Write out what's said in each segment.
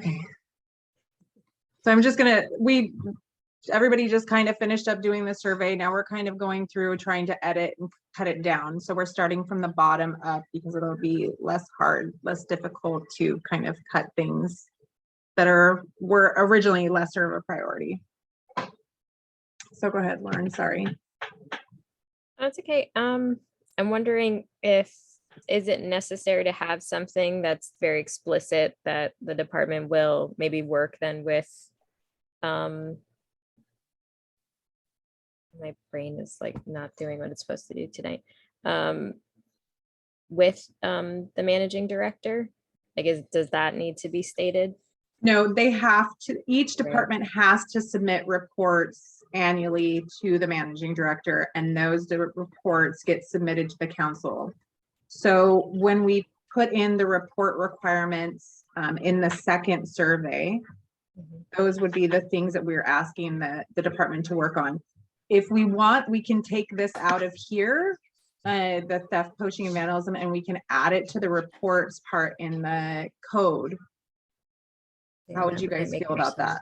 Okay. So I'm just gonna, everybody just kind of finished up doing the survey. Now we're kind of going through trying to edit and cut it down. So we're starting from the bottom up because it'll be less hard, less difficult to kind of cut things that were originally lesser of a priority. So go ahead, Lauren, sorry. That's okay. I'm wondering is it necessary to have something that's very explicit that the department will maybe work then with my brain is like not doing what it's supposed to do tonight. With the managing director? Like does that need to be stated? No, they have to, each department has to submit reports annually to the managing director, and those reports get submitted to the council. So when we put in the report requirements in the second survey, those would be the things that we're asking the department to work on. If we want, we can take this out of here, the theft, poaching, and vandalism, and we can add it to the reports part in the code. How would you guys feel about that?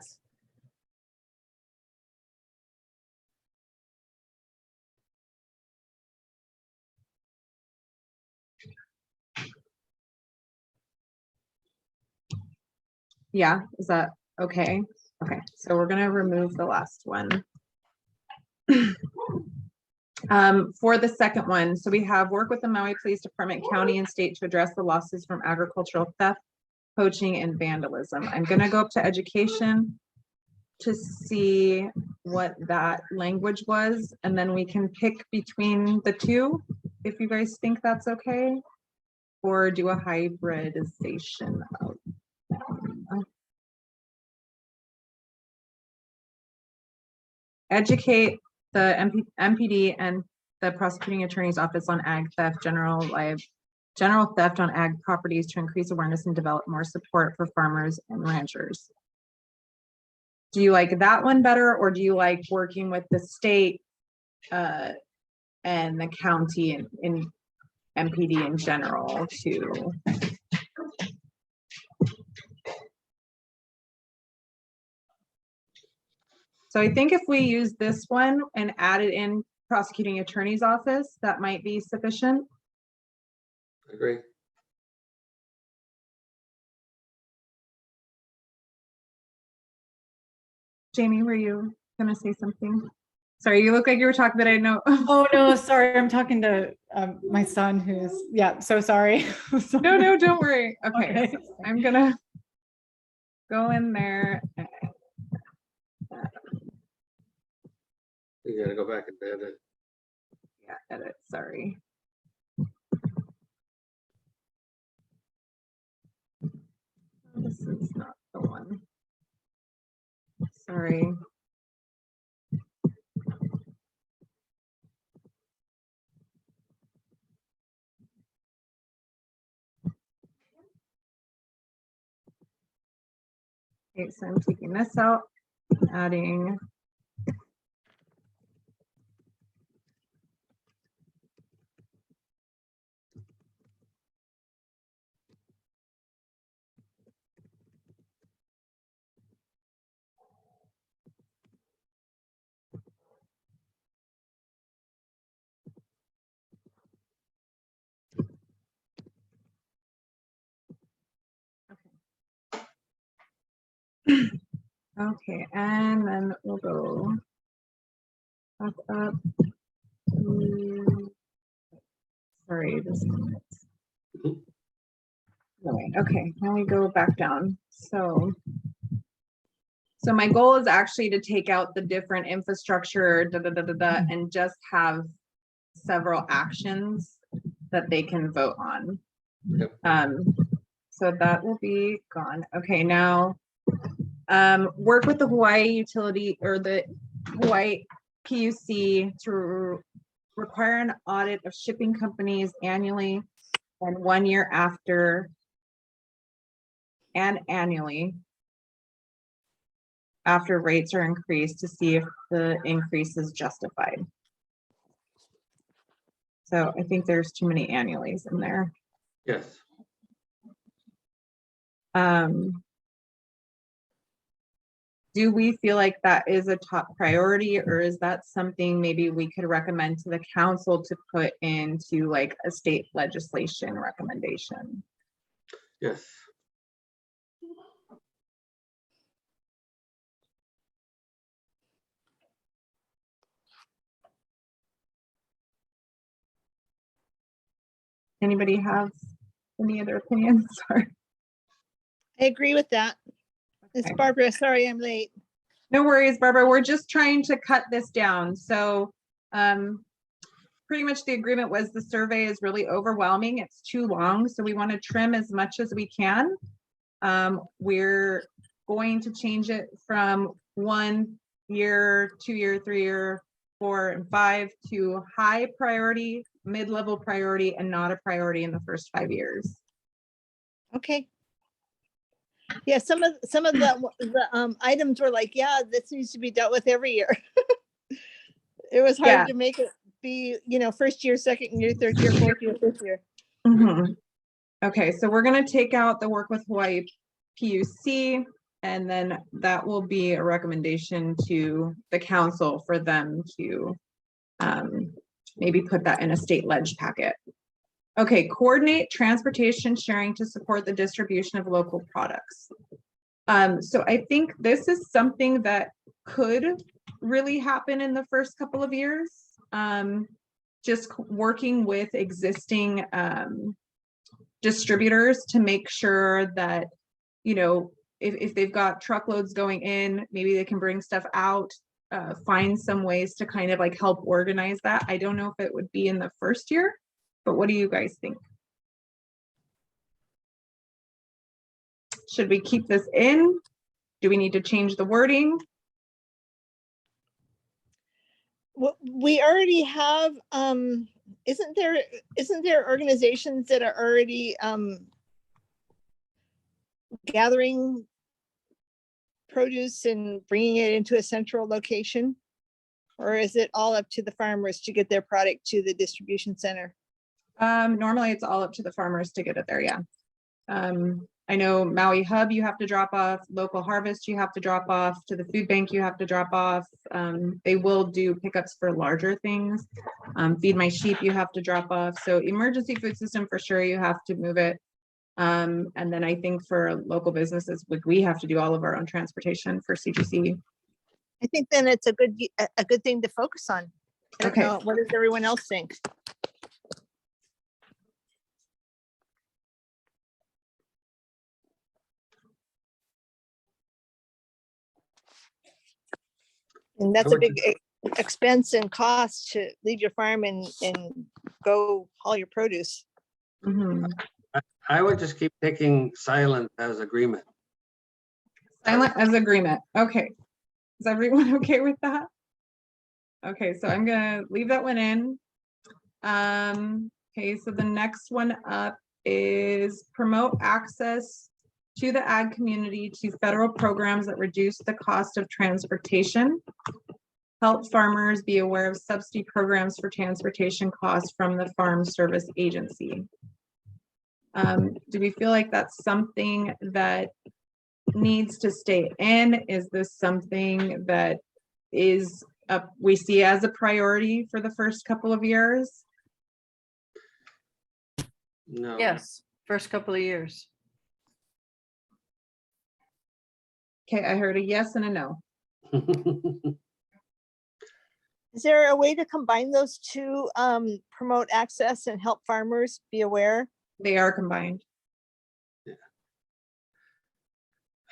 Yeah, is that okay? Okay, so we're gonna remove the last one. For the second one, so we have work with the Maui Police Department, county and state to address the losses from agricultural theft, poaching, and vandalism. I'm gonna go up to education to see what that language was, and then we can pick between the two, if you guys think that's okay, or do a hybridization of them. Educate the MPD and the prosecuting attorney's office on ag theft, general theft on ag properties to increase awareness and develop more support for farmers and ranchers. Do you like that one better, or do you like working with the state and the county and MPD in general to? So I think if we use this one and add it in prosecuting attorney's office, that might be sufficient. I agree. Jamie, were you gonna say something? Sorry, you look like you were talking, but I know. Oh no, sorry. I'm talking to my son who's, yeah, so sorry. No, don't worry. Okay. So I'm gonna go in there. You gotta go back and edit. Yeah, edit, sorry. This is not the one. Sorry. Okay, so I'm taking this out, adding. Okay, and then we'll go back up. Sorry, this is. Okay, now we go back down. So my goal is actually to take out the different infrastructure and just have several actions that they can vote on. Yep. So that will be gone. Okay, now work with the Hawaii utility or the Hawaii PUC to require an audit of shipping companies annually and 1 year after and annually after rates are increased to see if the increase is justified. So I think there's too many annuallys in there. Yes. do we feel like that is a top priority, or is that something maybe we could recommend to the council to put into like a state legislation recommendation? Yes. Anybody have any other opinions? Sorry. I agree with that. It's Okay. Barbara. Sorry, I'm late. No worries, Barbara. We're just trying to cut this down. So pretty much the agreement was the survey is really overwhelming. It's too long. So we want to trim as much as we can. We're going to change it from 1 year, 2 year, 3 year, 4 and 5 to high priority, mid-level priority, and not a priority in the first 5 years. Okay. Yeah, some of the items were like, yeah, this needs to be dealt with every year. It was Yeah. hard to make it be, first year, second year, third year, fourth year, fifth year. Mhm. Okay, so we're gonna take out the work with Hawaii PUC, and then that will be a recommendation to the council for them to maybe put that in a state ledge packet. Okay, coordinate transportation sharing to support the distribution of local products. So I think this is something that could really happen in the first couple of years. Just working with existing distributors to make sure that, if they've got truckloads going in, maybe they can bring stuff out, find some ways to kind of like help organize that. I don't know if it would be in the first year, but what do you guys think? Should we keep this in? Do we need to change the wording? Well, we already have, isn't there organizations that are already gathering produce and bringing it into a central location? Or is it all up to the farmers to get their product to the distribution center? Normally it's all up to the farmers to get it there, yeah. I know Maui Hub, you have to drop off, Local Harvest, you have to drop off, to the food bank, you have to drop off. They will do pickups for larger things. Feed My Sheep, you have to drop off. So emergency food system, for sure, you have to move it. And then I think for local businesses, we have to do all of our own transportation for CGC. I think then it's a good thing to focus on. I don't Okay. know, what does everyone else think? And that's a would big expense and cost to leave your farm and go haul your produce. Mhm. I would just keep taking silent as agreement. Silent as agreement. Okay. Is everyone okay with that? Okay, so I'm gonna leave that one in. Okay, so the next one up is promote access to the ag community to federal programs that reduce the cost of transportation. Help farmers be aware of subsidy programs for transportation costs from the Farm Service Agency. Do we feel like that's something that needs to stay in? Is this something that is we see as a priority for the first couple of years? No. Yes, first couple of years. Okay, I heard a yes and a no. Is there a way to combine those two, promote access and help farmers be aware? They are combined.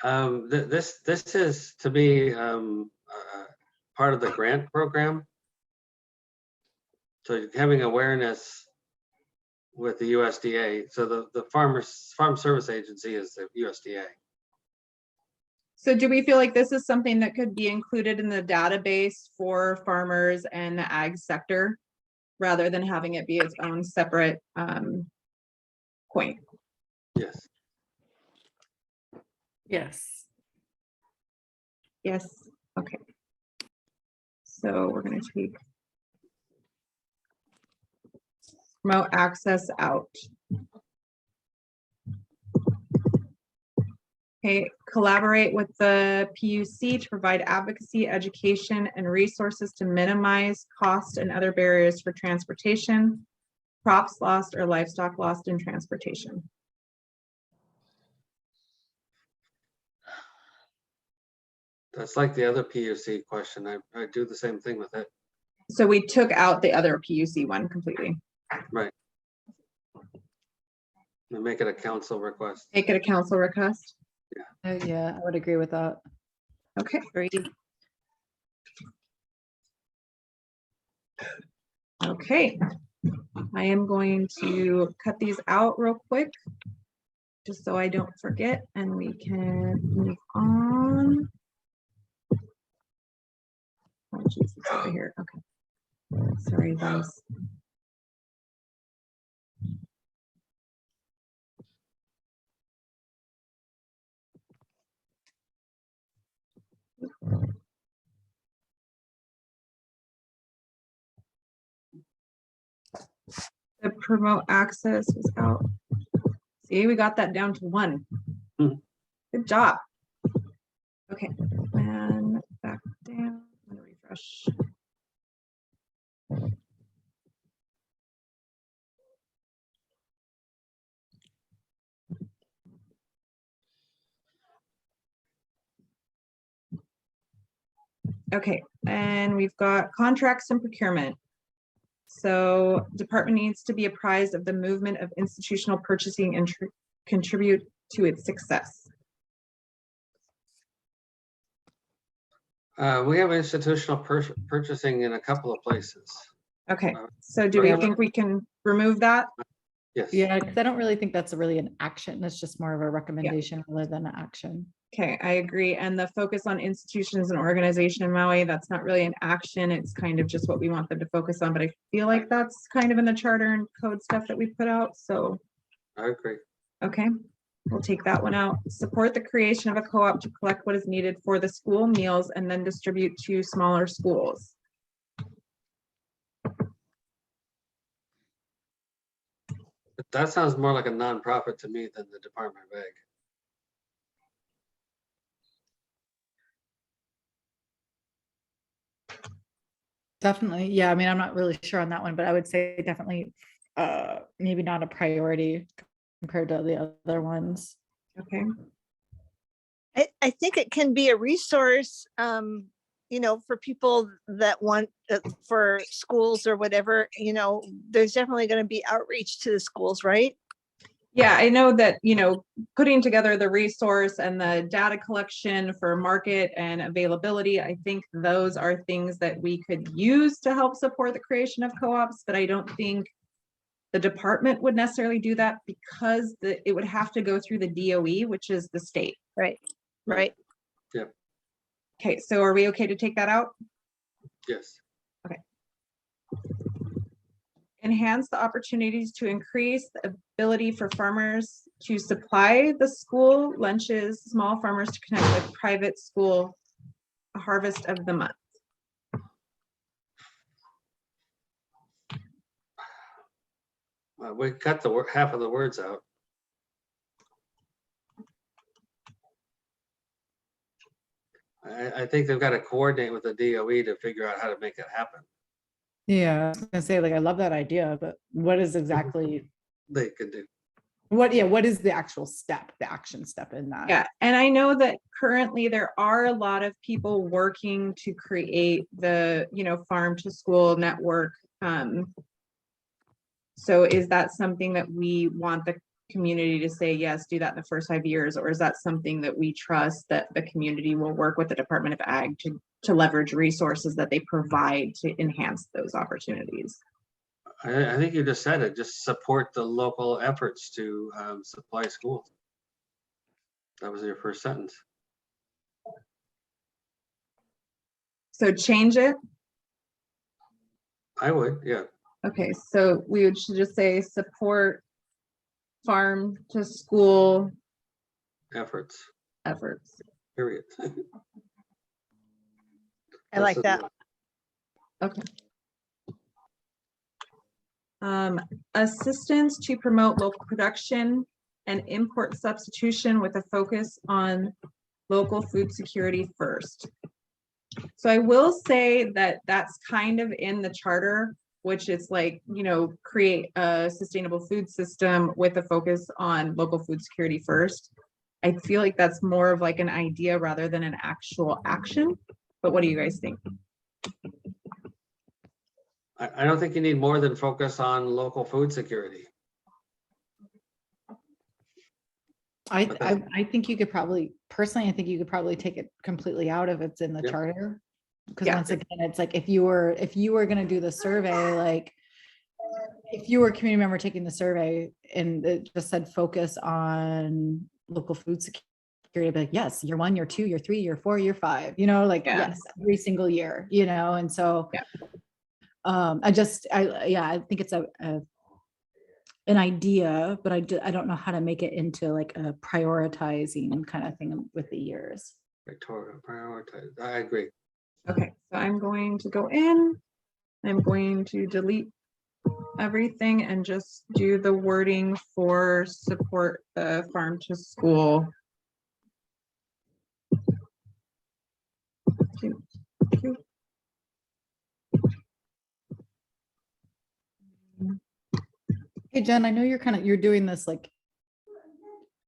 This is to be part of the grant program. So having awareness with the USDA. So the Farm Service Agency is the USDA. So do we feel like this is something that could be included in the database for farmers and the ag sector, rather than having it be its own separate point? Yes. Yes. Yes, okay. So we're gonna take promote access out. Okay, collaborate with the PUC to provide advocacy, education, and resources to minimize cost and other barriers for transportation, crops lost or livestock lost in transportation. That's like the other PUC question. I do the same thing with it. So we took out the other PUC one completely. Right. And make it a council request. Make it a council request. Yeah, I would agree with that. Okay. Okay. I am going to cut these out real quick, just so I don't forget, and we can move on. Oh, geez, it's over here. Okay. Sorry, guys. The promote access was out. See, we got that down to 1. Hmm. Good job. Okay, and back down. I'm gonna refresh. Okay, and we've got contracts and procurement. So department needs to be apprised of the movement of institutional purchasing and contribute to its success. We have institutional purchasing in a couple of places. Okay, so do we think we can remove that? Yes. Yeah, because I don't really think that's really an action. It's just more of a recommendation rather than an action. Okay, I agree. And the focus on institutions and organization in Maui, that's not really an action. It's kind of just what we want them to focus on, but I feel like that's kind of in the charter and code stuff that we put out. So, I agree. okay, we'll take that one out. Support the creation of a co-op to collect what is needed for the school meals and then distribute to smaller schools. That sounds more like a nonprofit to me than the Department of Ag. Definitely. Yeah, I mean, I'm not really sure on that one, but I would say definitely maybe not a priority compared to the other ones. Okay, I think it can be a resource, for people that want, for schools or whatever, there's definitely going to be outreach to the schools, right? yeah, I know that, putting together the resource and the data collection for market and availability, I think those are things that we could use to help support the creation of co-ops, but I don't think the department would necessarily do that because it would have to go through the DoE, which is the state. Right. Right. Okay, so are we okay to take that out? Yes. Enhance the opportunities to increase the ability for farmers to supply the school lunches, small farmers to connect with private school harvest of the month. We cut the half of the words out. I think they've got to coordinate with the DOE to figure out how to make it happen. Yeah, I was gonna say, like, I love that idea, but what is exactly, They could do. what is the actual step, the action step in that? Yeah, and I know that currently there are a lot of people working to create the, farm to school network. So is that something that we want the community to say, yes, do that in the first 5 years? Or is that something that we trust that the community will work with the Department of Ag to leverage resources that they provide to enhance those opportunities? I think you just said it, just support the local efforts to supply schools. That was your first sentence. So change it. I would, yeah. Okay, so we should just say support farm to school Efforts, efforts. period. I like that. Okay. Assistance to promote local production and import substitution with a focus on local food security first. So I will say that that's kind of in the charter, which is like, you know, create a sustainable food system with a focus on local food security first. I feel like that's more of like an idea rather than an actual action. But what do you guys think? I don't think you need more than focus on local food security. I think you could probably, personally, I think you could probably take it completely out if it's in the Yep. charter. Because Yeah. once again, it's like, if you were gonna do the survey, like, if you were a community member taking the survey and it just said focus on local food security, I'd be like, yes, year 1, year 2, year 3, year 4, year 5, you know, like, Yeah. yes, every single year, you know, and so. Yeah. I think it's an idea, but I don't know how to make it into like a prioritizing kind of thing with the years. Victoria, prioritize. I agree. Okay, so I'm going to go in. I'm going to delete everything and just do the wording for support the farm to school. Hey, Jen, I know you're doing this like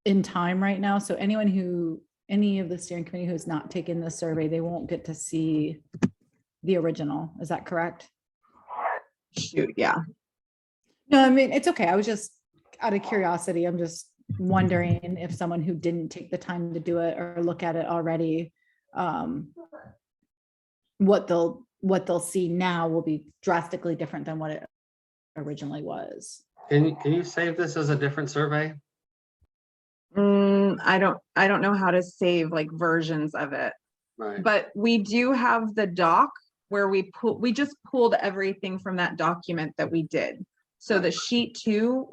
in time right now. So any of the steering committee who's not taken this survey, they won't get to see the original. Is that correct? Shoot, yeah. No, I mean, it's okay. I was just out of curiosity. I'm just wondering if someone who didn't take the time to do it or look at it already, what they'll see now will be drastically different than what it originally was. Can you save this as a different survey? I don't know how to save like versions of it, Right. but we do have the doc where we just pulled everything from that document that we did. So the sheet 2,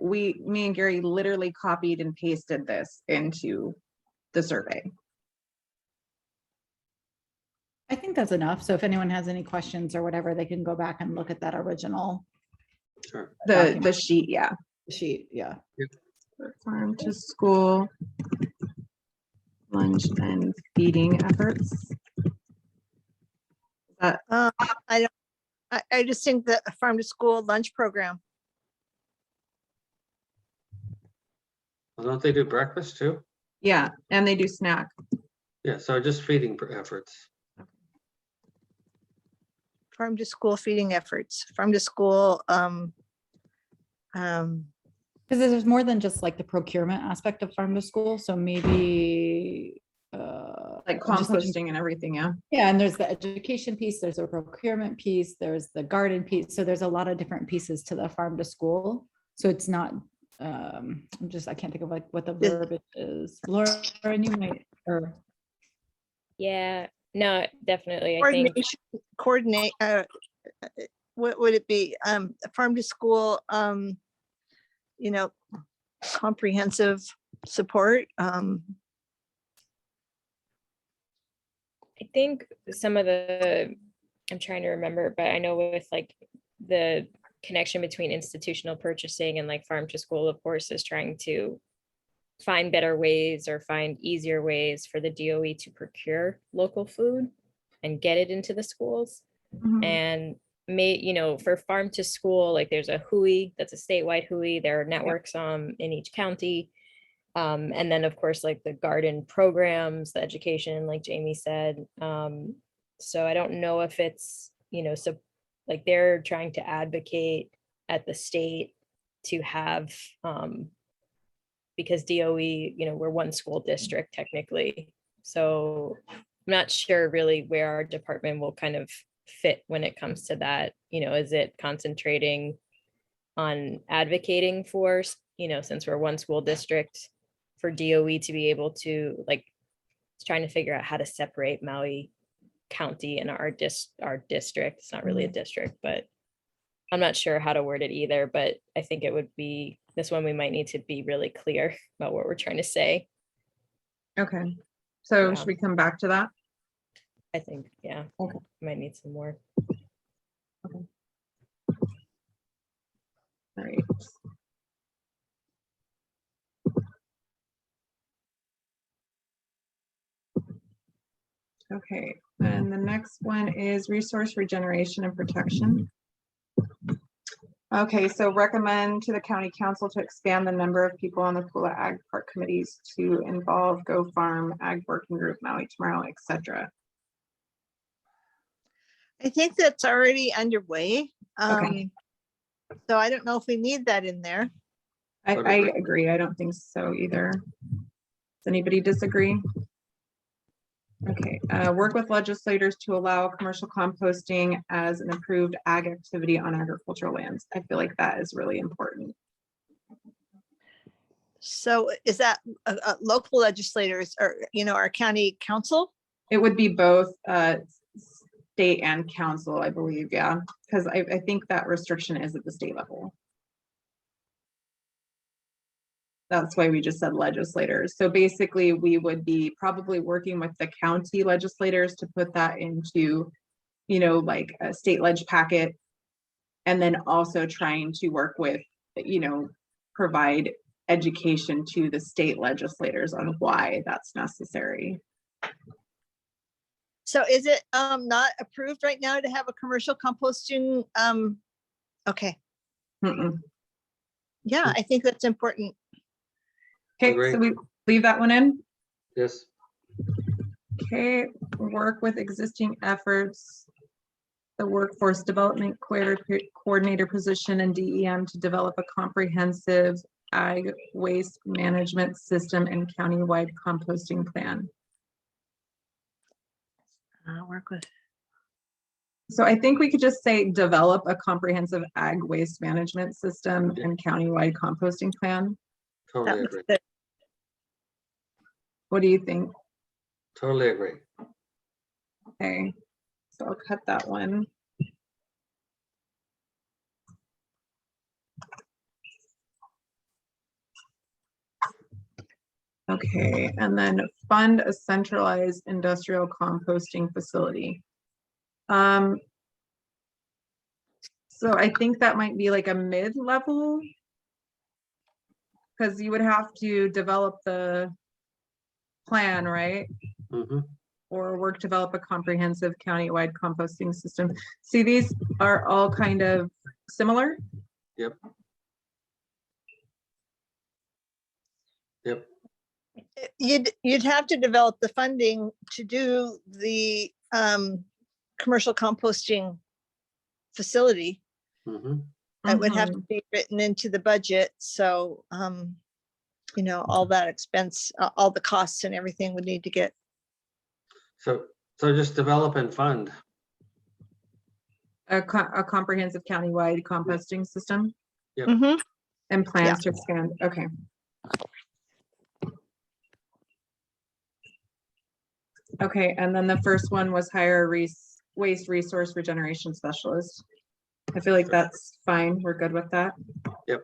me and Gary literally copied and pasted this into the survey. I think that's enough. So if anyone has any questions or whatever, they can go back and look at that original Sure. The sheet, yeah. sheet. Yeah. Farm to school lunch and feeding efforts. I just think the farm to school lunch program. Well, don't they do breakfast too? Yeah, and they do snack. Yeah, so just feeding efforts. Farm to school feeding efforts, farm to school, Because there's more than just like the procurement aspect of farm to school. So maybe Like just looking- composting and everything, yeah. yeah, and there's the education piece, there's a procurement piece, there's the garden piece. So there's a lot of different pieces to the farm to school. So it's not I can't think of like what the verbiage is. Laura, you might, or Yeah, no, definitely. I think coordinate, what would it be? Farm to school, you know, comprehensive support. I think some of the, I'm trying to remember, but I know with like the connection between institutional purchasing and like farm to school, of course, is trying to find better ways or find easier ways for the DOE to procure local food and get it into the schools. And for farm to school, like there's a HUI, that's a statewide HUI. There are networks in each county. And then of course, like the garden programs, the education, like Jamie said. So I don't know if it's, so like they're trying to advocate at the state to have, because DOE, we're one school district technically. So I'm not sure really where our department will kind of fit when it comes to that. Is it concentrating on advocating for, since we're one school district, for DOE to be able to like trying to figure out how to separate Maui County and our district. It's not really a district, but I'm not sure how to word it either, but I think it would be this one. We might need to be really clear about what we're trying to say. Okay, so Yeah. should we come back to that? I think, yeah, Okay. might need some more. All right. Okay, and the next one is resource regeneration and protection. Okay, so recommend to the county council to expand the number of people on the Pula Ag Park committees to involve Go Farm, Ag Working Group, Maui Tomorrow, etc. I think that's already underway. Okay. So I don't know if we need that in there. I Totally. agree. I don't think so either. Does anybody disagree? Okay, work with legislators to allow commercial composting as an approved ag activity on agricultural lands. I feel like that is really important. So is that local legislators or, our county council? It would be both state and council, I believe, yeah, because I think that restriction is at the state level. That's why we just said legislators. So basically, we would be probably working with the county legislators to put that into, like a state ledge packet. And then also trying to work with, provide education to the state legislators on why that's necessary. So is it not approved right now to have a commercial composting? Okay, Mm-mm. yeah, I think that's important. Okay, Agree. so we leave that one in. Yes, Okay, work with existing efforts. The workforce development coordinator position and DEM to develop a comprehensive ag waste management system and countywide composting plan. Work with. So I think we could just say develop a comprehensive ag waste management system and countywide composting plan. That totally looks agree. good. What do you think? Totally agree. Okay, so I'll cut that one. Okay, and then fund a centralized industrial composting facility. So I think that might be like a mid-level. Because you would have to develop the plan, right? Mhm. Or work develop a comprehensive countywide composting system. See, these are all kind of similar. Yep. You'd have to develop the funding to do the commercial composting facility. Mhm. It would have to Mhm. be written into the budget, so all that expense, all the costs and everything would need to get. So just develop and fund. A comprehensive countywide composting system Yep. Mhm. and plans to expand. Okay. Okay, and then the first one was hire a waste resource regeneration specialist. I feel like that's fine. We're good with that. Yep.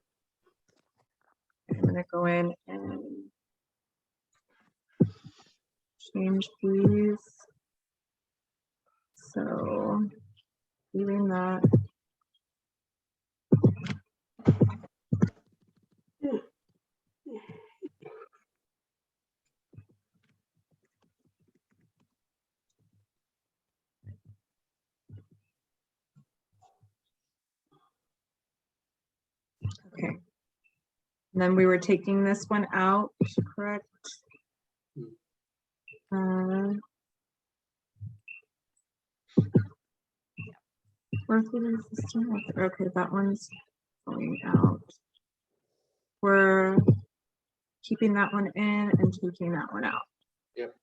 I'm gonna go in and change these. So leaving that. Okay. And then we were taking this one out, correct? Okay, that one's going out. We're keeping that one in and taking that one out. Yep.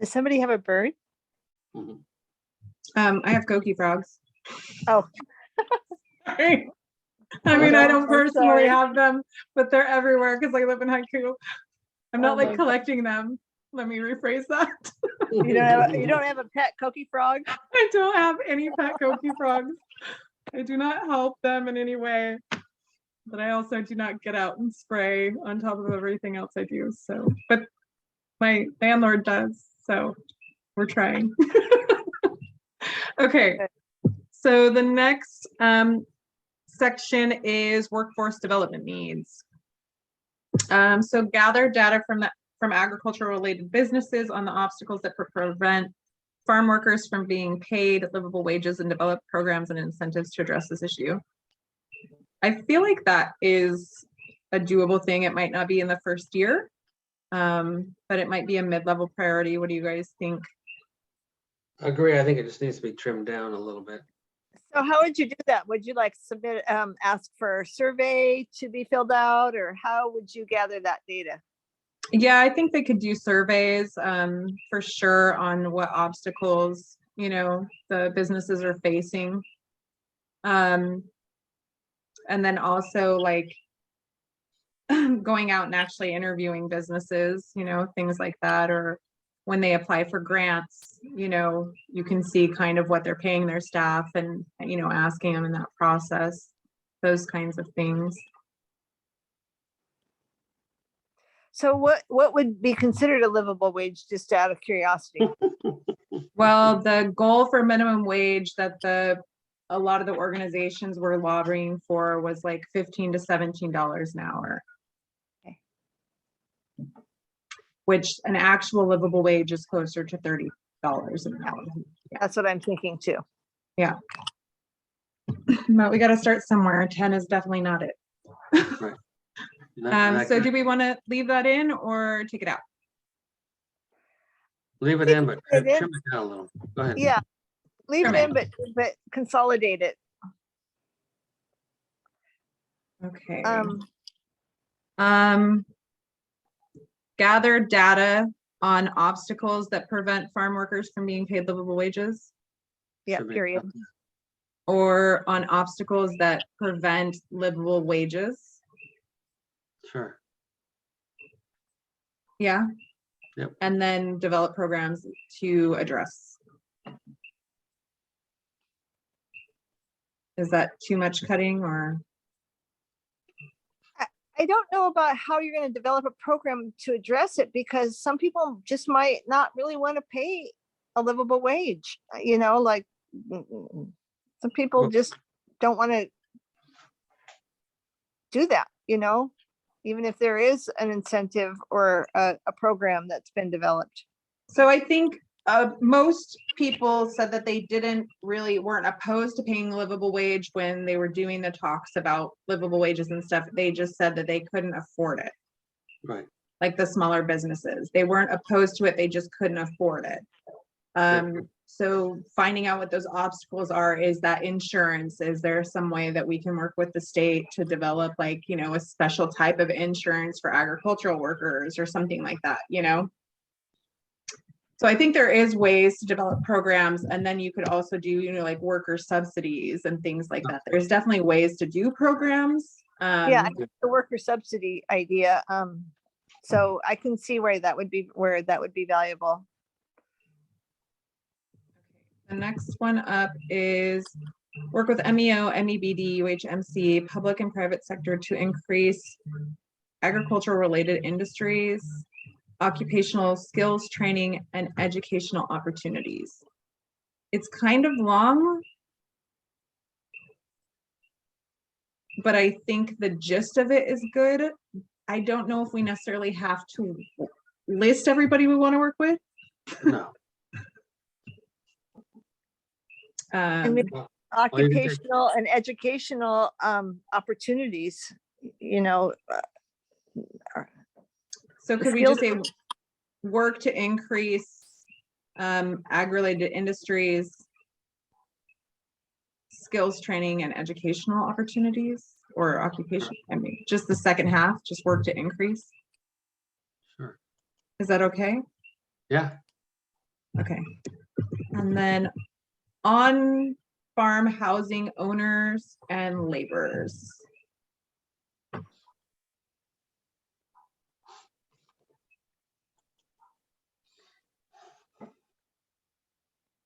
Does somebody have a bird? Mhm. I have Koki frogs. Oh. Sorry. I mean, I don't I'm personally sorry. have them, but they're everywhere because I live in Haiku. I'm not Oh like my collecting them. Let me rephrase that. You don't have a pet Koki frog? I don't have any pet Koki frogs. I do not help them in any way, but I also do not get out and spray on top of everything else I do. So, but my landlord does, so we're trying. Okay, so the next section is workforce development needs. So gather data from agricultural related businesses on the obstacles that prevent farm workers from being paid livable wages and develop programs and incentives to address this issue. I feel like that is a doable thing. It might not be in the first year, but it might be a mid-level priority. What do you guys think? Agree. I think it just needs to be trimmed down a little bit. So how would you do that? Would you like submit, ask for a survey to be filled out, or how would you gather that data? Yeah, I think they could do surveys for sure on what obstacles, you know, the businesses are facing. And then also like going out and actually interviewing businesses, you know, things like that, or when they apply for grants, you know, you can see kind of what they're paying their staff and, you know, asking them in that process, those kinds of things. So what would be considered a livable wage, just out of curiosity? Well, the goal for minimum wage that a lot of the organizations were lobbying for was like $15 to $17 an hour. Okay. Which an actual livable wage is closer to $30 an hour. That's what I'm thinking too. Yeah. But we got to start somewhere. 10 is definitely not it. Right. That So could- do we want to leave that in or take it out? Leave it in, but Leave it in. trim it down a little. Go ahead. Yeah, leave it Trim in, but consolidate it. Okay. Um, Gather data on obstacles that prevent farm workers from being paid livable wages, yeah, Should be- period. or on obstacles that prevent livable wages. Sure. Yeah. Yep. And then develop programs to address. Is that too much cutting or? I don't know about how you're going to develop a program to address it, because some people just might not really want to pay a livable wage, you know, like some people Well- just don't want to do that, you know, even if there is an incentive or a program that's been developed. So I think most people said that they weren't opposed to paying a livable wage when they were doing the talks about livable wages and stuff. They just said that they couldn't afford it. Right. Like the smaller businesses, they weren't opposed to it. They just couldn't afford it. So finding out what those obstacles are, is that insurance? Is there some way that we can work with the state to develop like, you know, a special type of insurance for agricultural workers or something like that, you know? So I think there is ways to develop programs, and then you could also do, you know, like worker subsidies and things like that. There's definitely ways to do programs. Yeah, I like the worker subsidy idea. So I can see where that would be valuable. The next one up is work with MEO, MEBD, UHMC, public and private sector to increase agricultural related industries, occupational skills training, and educational opportunities. It's kind of long, but I think the gist of it is good. I don't know if we necessarily have to list everybody we want to work with. No. mean, Well, Occupational and educational opportunities, you know. So could we just say work to increase ag-related industries, skills training, and educational opportunities, or occupation? I mean, just the second half, just work to increase. Sure. Is that okay? Yeah. Okay. And then on farm housing owners and laborers.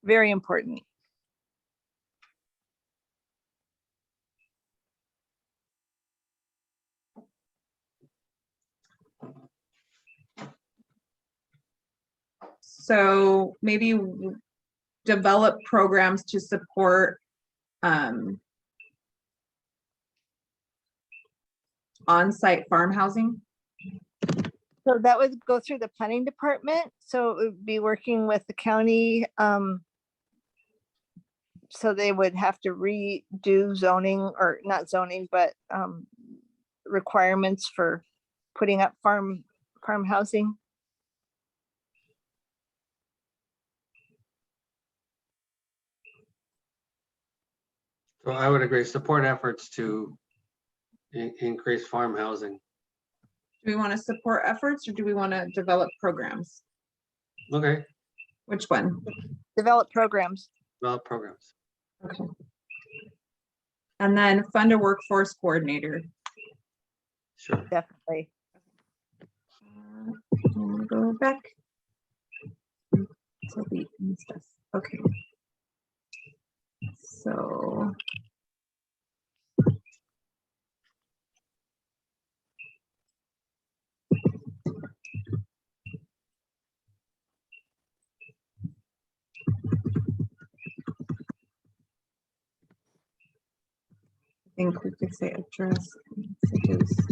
Very important. So maybe develop programs to support on-site farm housing? So that would go through the planning department, so it would be working with the county. So they would have to redo zoning, or not zoning, but requirements for putting up farm housing. So I would agree, support efforts to increase farm housing. Do we want to support efforts or do we want to develop programs? Okay, Which one? Develop programs. develop programs. Okay. And then fund a workforce coordinator. Sure. Definitely. I'm gonna go back. Delete and stuff. Okay. So. I think we could say address. messages.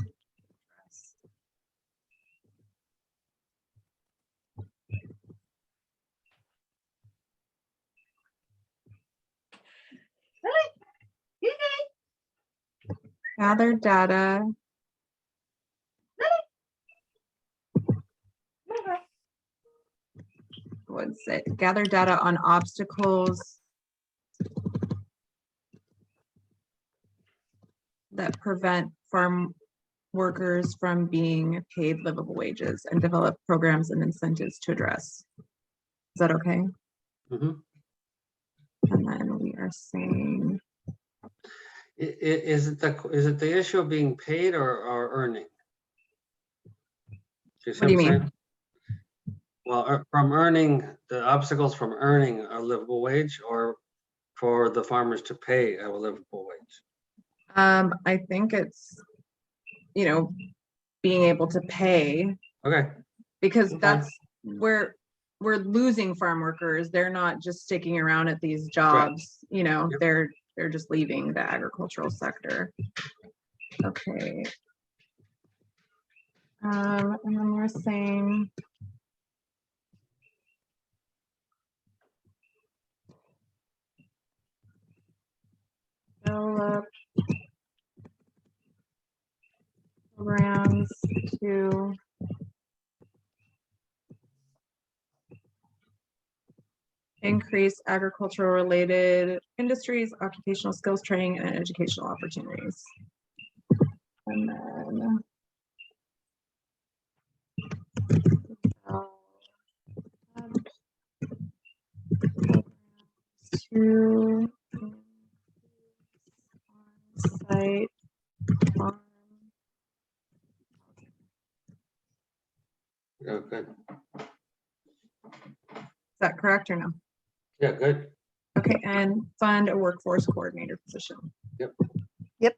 Gather data. What's it? Gather data on obstacles that prevent farm workers from being paid livable wages and develop programs and incentives to address. Is that okay? Mhm. And then we are saying, Is it the issue of being paid or earning? See What do you I'm mean? saying? Well, from earning, the obstacles from earning a livable wage, or for the farmers to pay a livable wage? I think it's, being able to pay, Okay, because Okay. that's where we're losing farm workers. They're not just sticking around at these jobs, Yep. they're just leaving the agricultural sector. Okay. And then we're saying. Develop programs to increase agricultural related industries, occupational skills training, and educational opportunities. And then to site farm. yeah, good. Is that correct or no? Yeah, good. Okay, and fund a workforce coordinator position. Yep. Yep.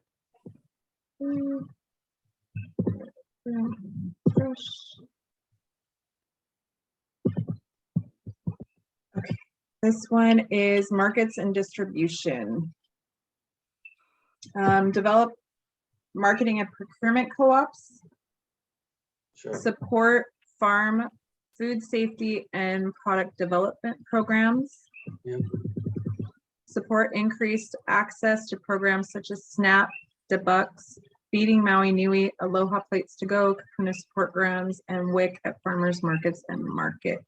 Okay, this one is markets and distribution. Develop marketing and procurement co-ops, Sure. support farm food safety and product development programs. Yep. Support increased access to programs such as SNAP, DeBucks, Feeding Maui Nui, Aloha Plates to Go, Kakuna support programs, and WIC at farmers markets and market.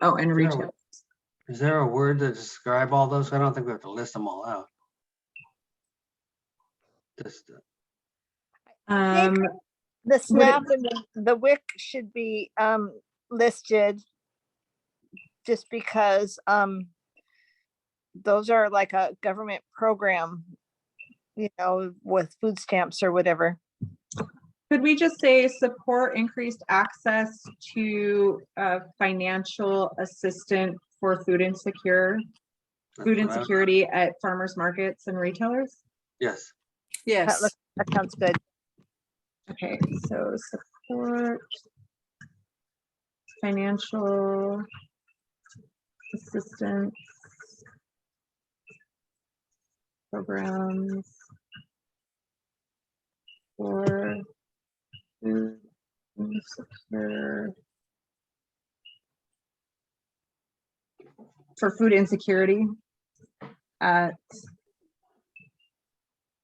Oh, and Sure. retail. Is there a word to describe all those? I don't think we have to list them all out. Just, The SNAP and the WIC should be listed, just because those are like a government program, with food stamps or whatever. Could we just say support increased access to financial assistance for food insecurity at farmers markets and retailers? Yes. Yes. That sounds good. Okay, so support financial assistance programs for food insecure. For food insecurity at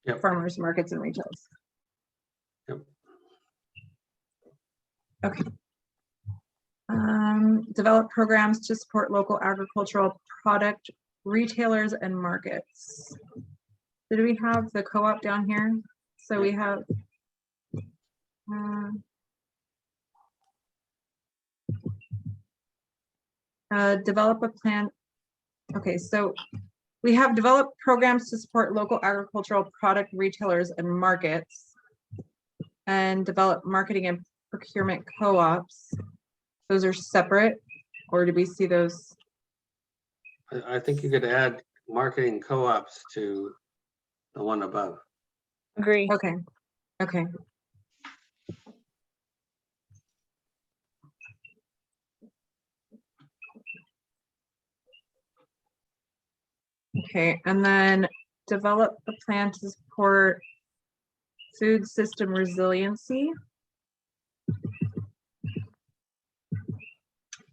Yep. farmers markets and retails. Yep. Okay. Develop programs to support local agricultural product retailers and markets. Did we have the co-op down here? So we have develop a plan. Okay, so we have developed programs to support local agricultural product retailers and markets and develop marketing and procurement co-ops. Those are separate, or do we see those? I think you could add marketing co-ops to the one above. Agree. Okay, okay. Okay, and then develop a plan to support food system resiliency.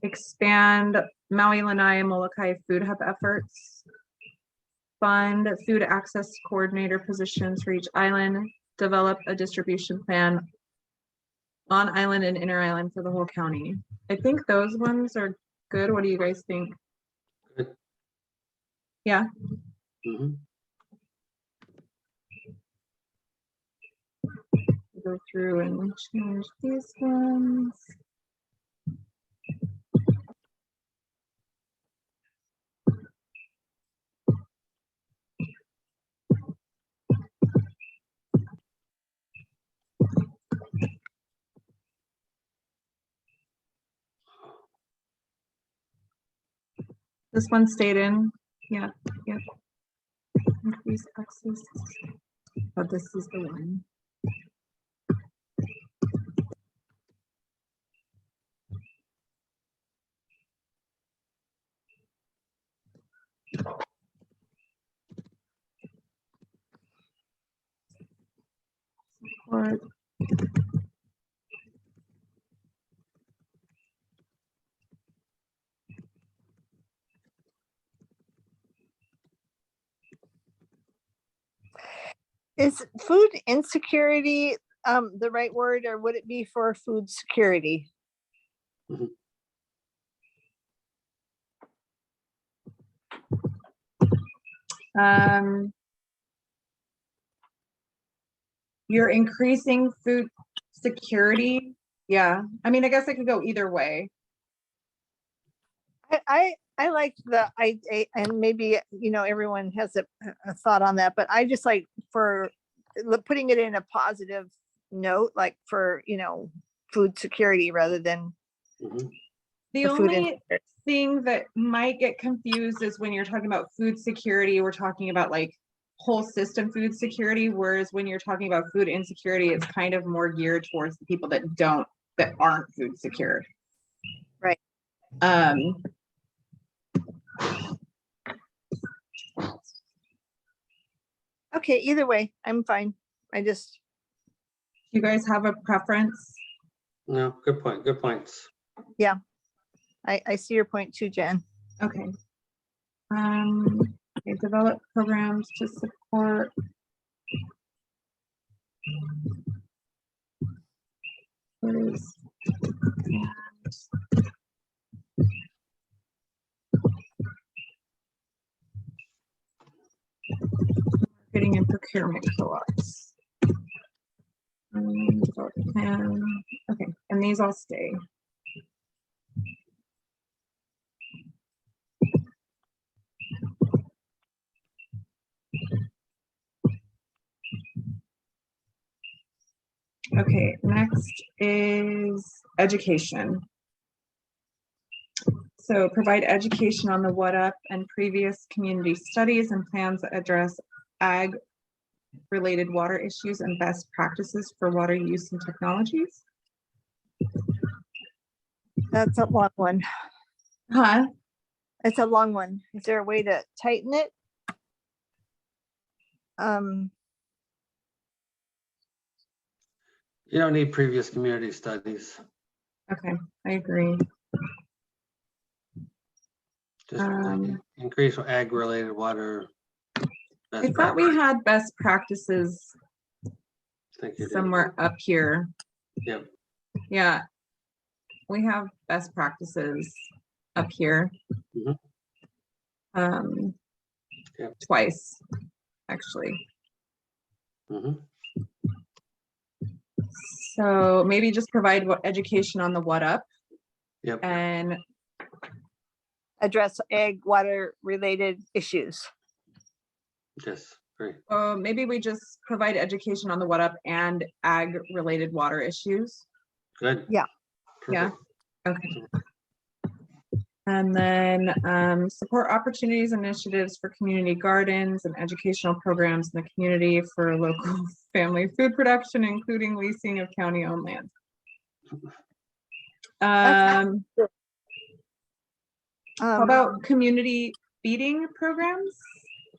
Expand Maui Lanai and Molokai food hub efforts. Fund food access coordinator positions for each island. Develop a distribution plan on island and inter island for the whole county. I think those ones are good. What do you guys think? Good. Yeah. Mhm. Go through and change these ones. This one stayed in. Yeah, yeah. Increase access. But this is the one. Support. Is food insecurity the right word, or would it be for food security? You're increasing food security. Yeah, I mean, I guess it could go either way. I like and maybe, everyone has a thought on that, but I just like for putting it in a positive note, like for, food security rather than Mhm. The the food only insecurity. thing that might get confused is when you're talking about food security, we're talking about like whole system food security, whereas when you're talking about food insecurity, it's kind of more geared towards the people that aren't food secure. Right. Okay, either way, I'm fine. You guys have a preference? No, good point, good points. I see your point too, Jen. Okay. Okay, develop programs to support. What is? Marketing and procurement co-ops. Develop a plan. Okay, and these all stay. Okay, next is education. So provide education on the what up and previous community studies and plans that address ag related water issues and best practices for water use and technologies. That's a long one. Huh? It's a long one. Is there a way to tighten it? You don't need previous community studies. Okay, I agree. Just Um, increase ag-related water. I best thought we practice. had best practices I think you did. somewhere up here. Yep. Yeah, we have best practices up here. Mhm. Yep. Twice, actually. Mhm. So maybe just provide what education on the what up Yep. and Address ag water related issues. Yes. Great. maybe we just provide education on the what up and ag related water issues. Good. Yeah. Yeah. Perfect. Okay. And then support opportunities and initiatives for community gardens and educational programs in the community for local family food production, including leasing of county-owned land. How about community feeding programs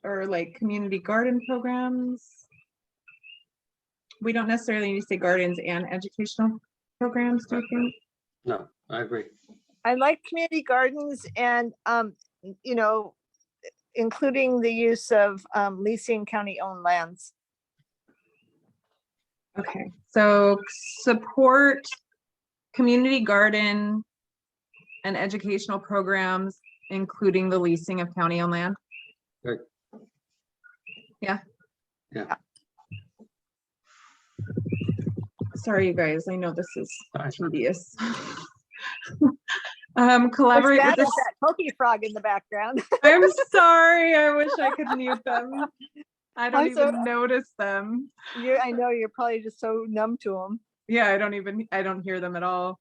or like community garden programs? We don't necessarily need to say gardens and educational programs, do you think? No, I agree. I like community gardens and, you know, including the use of leasing county-owned lands. Okay, so support community garden and educational programs, including the leasing of county-owned land. Good. Yeah. Yeah. Sorry, you guys, I know this is Fine. tedious. What's Collaborate with that? the, Is that Pokey Frog in the background? I'm sorry, I wish I could mute them. I don't I'm so- even notice them. I know you're probably just so numb to them. Yeah, I don't hear them at all.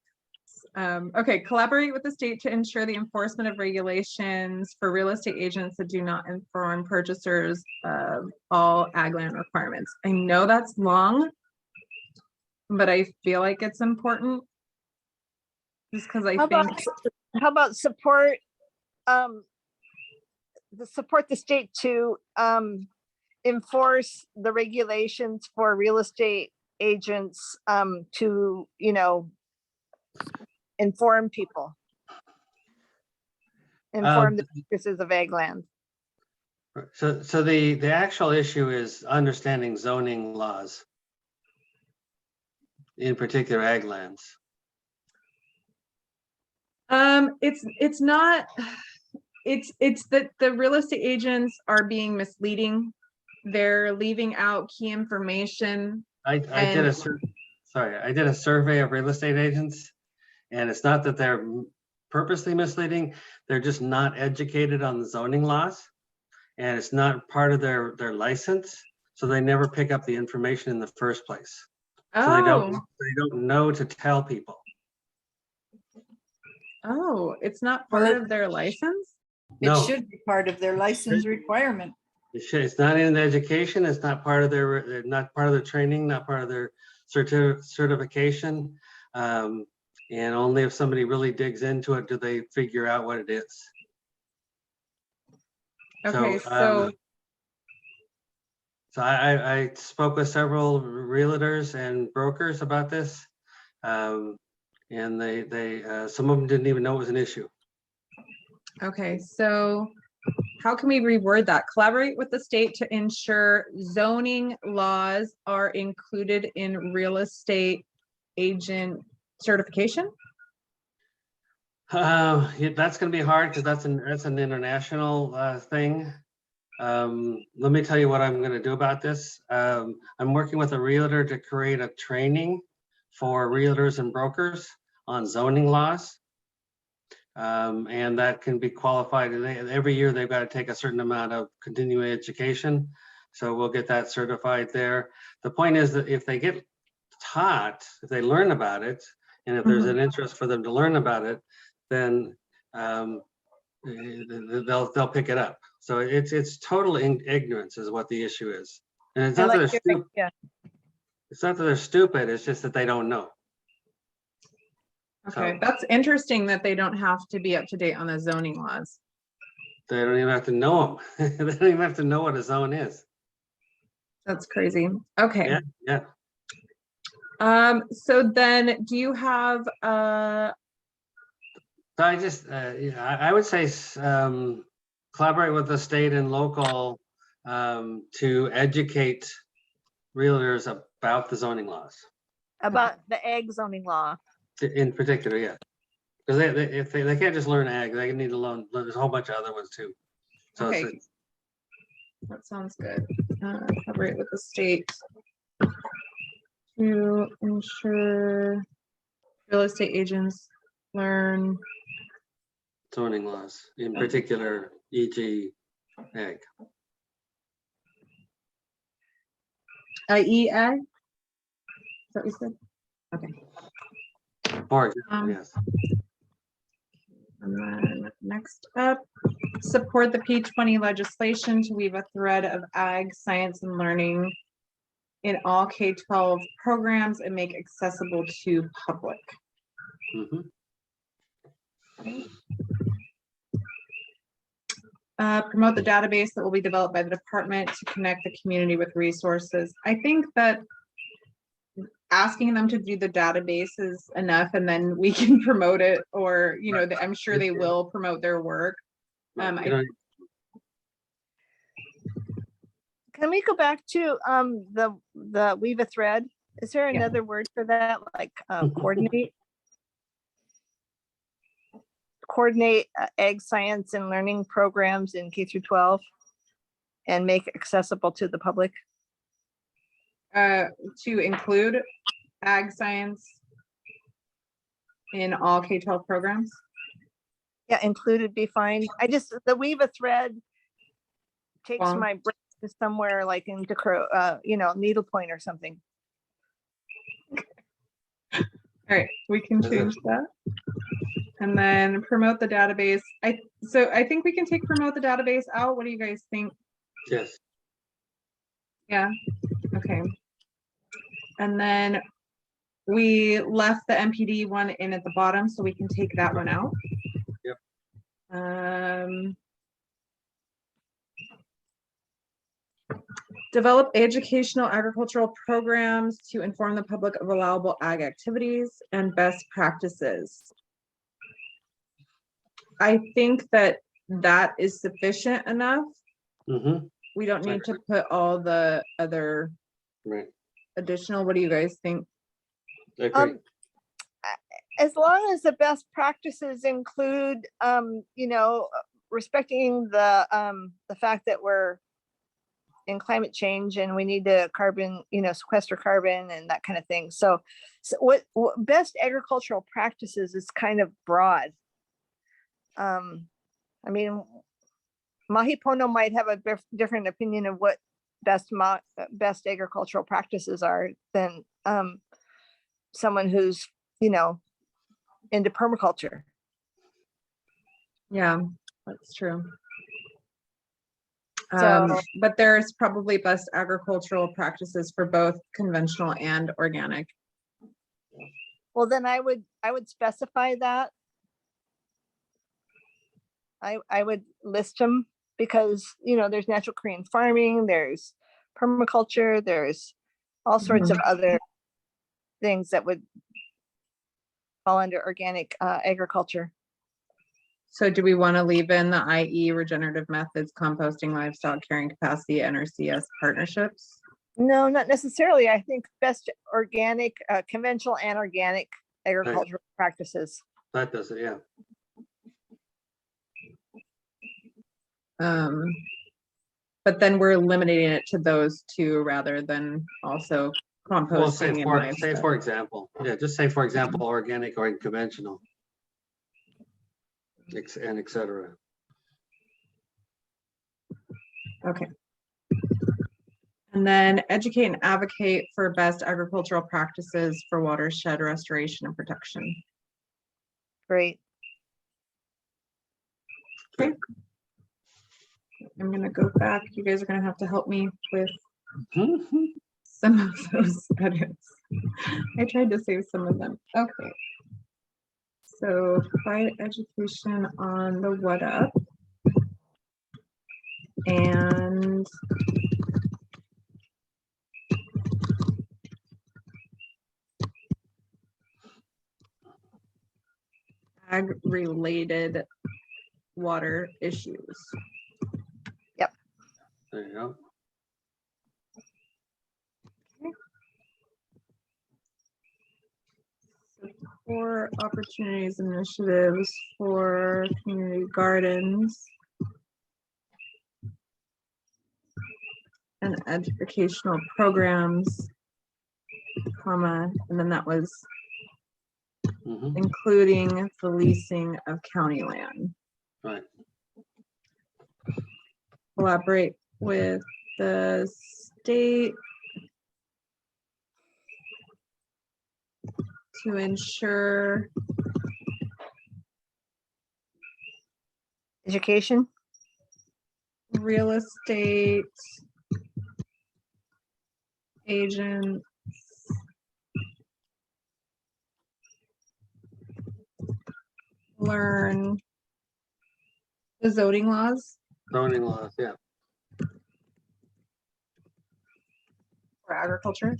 Okay, collaborate with the state to ensure the enforcement of regulations for real estate agents that do not inform purchasers of all ag land requirements. I know that's long, but I feel like it's important. Just because I How think, about support, support the state to enforce the regulations for real estate agents to, you know, inform people. Inform the purchases of ag land. So the actual issue is understanding zoning laws, in particular ag lands. it's not, it's that the real estate agents are being misleading. They're leaving out key information. I did And- I did a survey of real estate agents, and it's not that they're purposely misleading, they're just not educated on the zoning laws, and it's not part of their license, so they never pick up the information in the first place. So they don't know to tell people. Oh, it's not Well, part it- of their license? It No, should be part of their license requirement. it's not in the education, it's not part of their, not part of their training, not part of their certification. And only if somebody really digs into it do they figure out what it is. Okay, so, So I spoke with several realtors and brokers about this. And they some of them didn't even know it was an issue. okay, so how can we reword that? Collaborate with the state to ensure zoning laws are included in real estate agent certification? Yeah, that's gonna be hard because that's an international thing. Let me tell you what I'm gonna do about this. I'm working with a realtor to create a training for realtors and brokers on zoning laws. And that can be qualified. Every year they've got to take a certain amount of continuing education. So we'll get that certified there. The point is that if they get taught, if they learn about it, and if there's an interest for them to learn about it, then they'll pick it up. So it's total ignorance is what the issue is. And it's I not that like they're your- stupid. yeah. It's not that they're stupid. It's just that they don't know. Okay, So- that's interesting that they don't have to be up to date on the zoning laws. They don't even have to know them. They don't even have to know what a zone is. That's crazy. Okay. Yeah, yeah. So then do you have, So I just, I would say, collaborate with the state and local to educate realtors about the zoning laws About the ag zoning law. in particular, yeah. Because they can't just learn ag, they need to learn, there's a whole bunch of other ones too. So okay, it's, that sounds good. Collaborate with the state to ensure real estate agents learn. zoning laws, in particular, e.g. ag. IE ag? Is that what you said? Okay. For example, Um, yes. And then next up, support the P20 legislation to weave a thread of ag, science, and learning in all K-12 programs and make accessible to public. Mhm. Promote the database that will be developed by the department to connect the community with resources. I think that asking them to do the database is enough, and then we can promote it, or, you know, I'm sure they will promote their work. Right, you know, Can we go back to the weave a thread? Is there Yeah. another word for that? Like coordinate? Coordinate ag science and learning programs in K through 12 and make accessible to the public. To include ag science in all K-12 programs. Yeah, included be fine. I just, the weave a thread takes Well- my brain to somewhere like into, needlepoint or something. All right, we can change that. And then promote the database. So I think we can take promote the database out. What do you guys think? yes. Yeah, okay. And then we left the MPD one in at the bottom, so we can take that one out. Yep. Develop educational agricultural programs to inform the public of allowable ag activities and best practices. I think that that is sufficient enough. Mm-hmm. We don't need to put all the other Right. additional. What do you guys think? I agree. As long as the best practices include, respecting the fact that we're in climate change and we need to sequester carbon and that kind of thing. So what best agricultural practices is kind of broad. I mean, Mahipono might have a different opinion of what best agricultural practices are than someone who's, into permaculture. Yeah, that's true. So- But there's probably best agricultural practices for both conventional and organic. Well, then I would specify that. I would list them because, there's natural Korean farming, there's permaculture, there's all sorts of other things that would fall under organic agriculture. So do we want to leave in the IE regenerative methods, composting, livestock carrying capacity, NRCS partnerships? No, not necessarily. I think best organic, conventional and organic agricultural practices. That does it, yeah. But then we're eliminating it to those two rather than also Well, composting and say livestock. for example, yeah, just say for example, organic or conventional. And et cetera. Okay. And then educate and advocate for best agricultural practices for watershed restoration and protection. Great. Okay. I'm gonna go back. You guys are gonna have to help me with some of those edits. I tried to save some of them. Okay. So provide education on the what up. And ag-related water issues. There you go. For opportunities, initiatives for community gardens and educational programs, comma, and then that was Mhm. including the leasing of county land. Right. Collaborate with the state to ensure Education. real estate agents learn the zoning laws Zoning laws, yeah. for agriculture.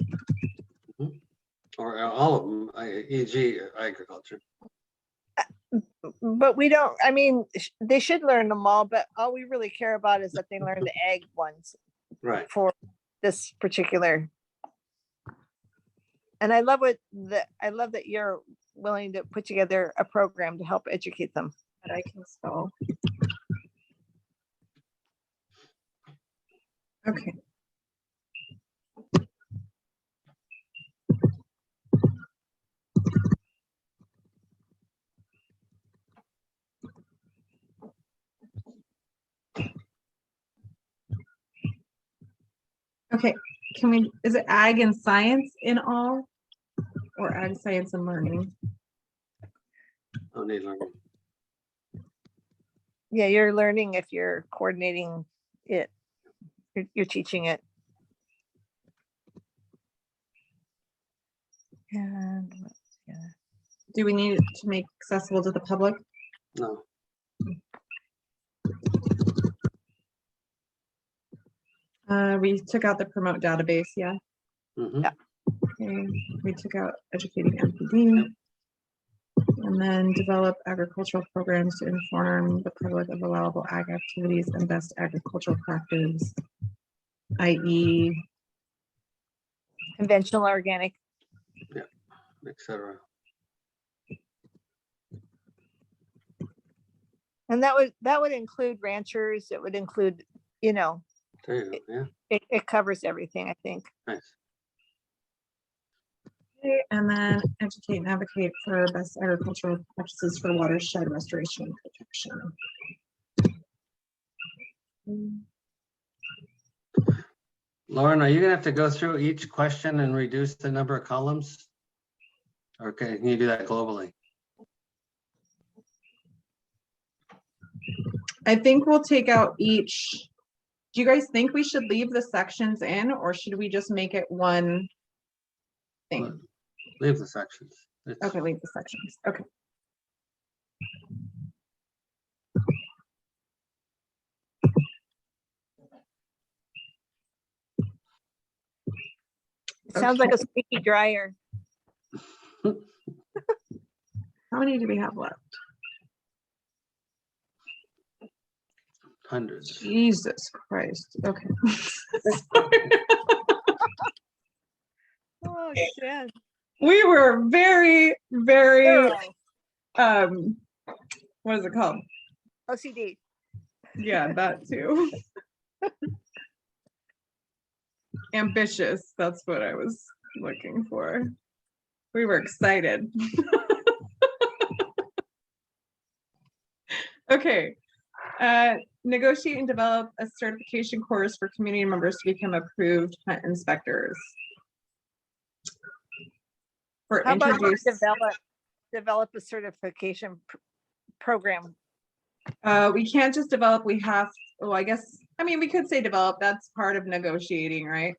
Or all of them, e.g. agriculture. But we don't, I mean, they should learn them all, but all we really care about is that they learn the ag ones Right. for this particular. And I love that you're willing to put together a program to help educate them. That I can spell. Okay. Okay, can we, is it ag and science in all? Or ag, science and learning? Don't need learning. Yeah, you're learning if you're coordinating it. You're teaching it. And Do we need it to make accessible to the public? No. We took out the promote database, yeah. Mhm. Yeah. Okay, we took out educating MPD. And then develop agricultural programs to inform the public of allowable ag activities and best agricultural practice, i.e. conventional organic. Etc. And that would include ranchers. It would include, you know, There you go. Yeah. it covers everything, I think. Nice. And then educate and advocate for best agricultural practices for watershed restoration and protection. Lauren, are you gonna have to go through each question and reduce the number of columns? Or can you do that globally? I think we'll take out each. Do you guys think we should leave the sections in, or should we just make it one thing? Leave the sections. It's- Okay, leave the sections. Okay. It sounds like a squeaky dryer. How many do we have left? Hundreds. Jesus Christ. Okay. Oh, yeah. We were very, very, Thorough. what is it called? OCD. Yeah, that too. Ambitious, that's what I was looking for. We were excited. Okay. Negotiate and develop a certification course for community members to become approved hunt inspectors. For How about introduce, develop a certification program? we can't just develop, we have, oh, I guess, I mean, we could say develop, that's part of negotiating, right?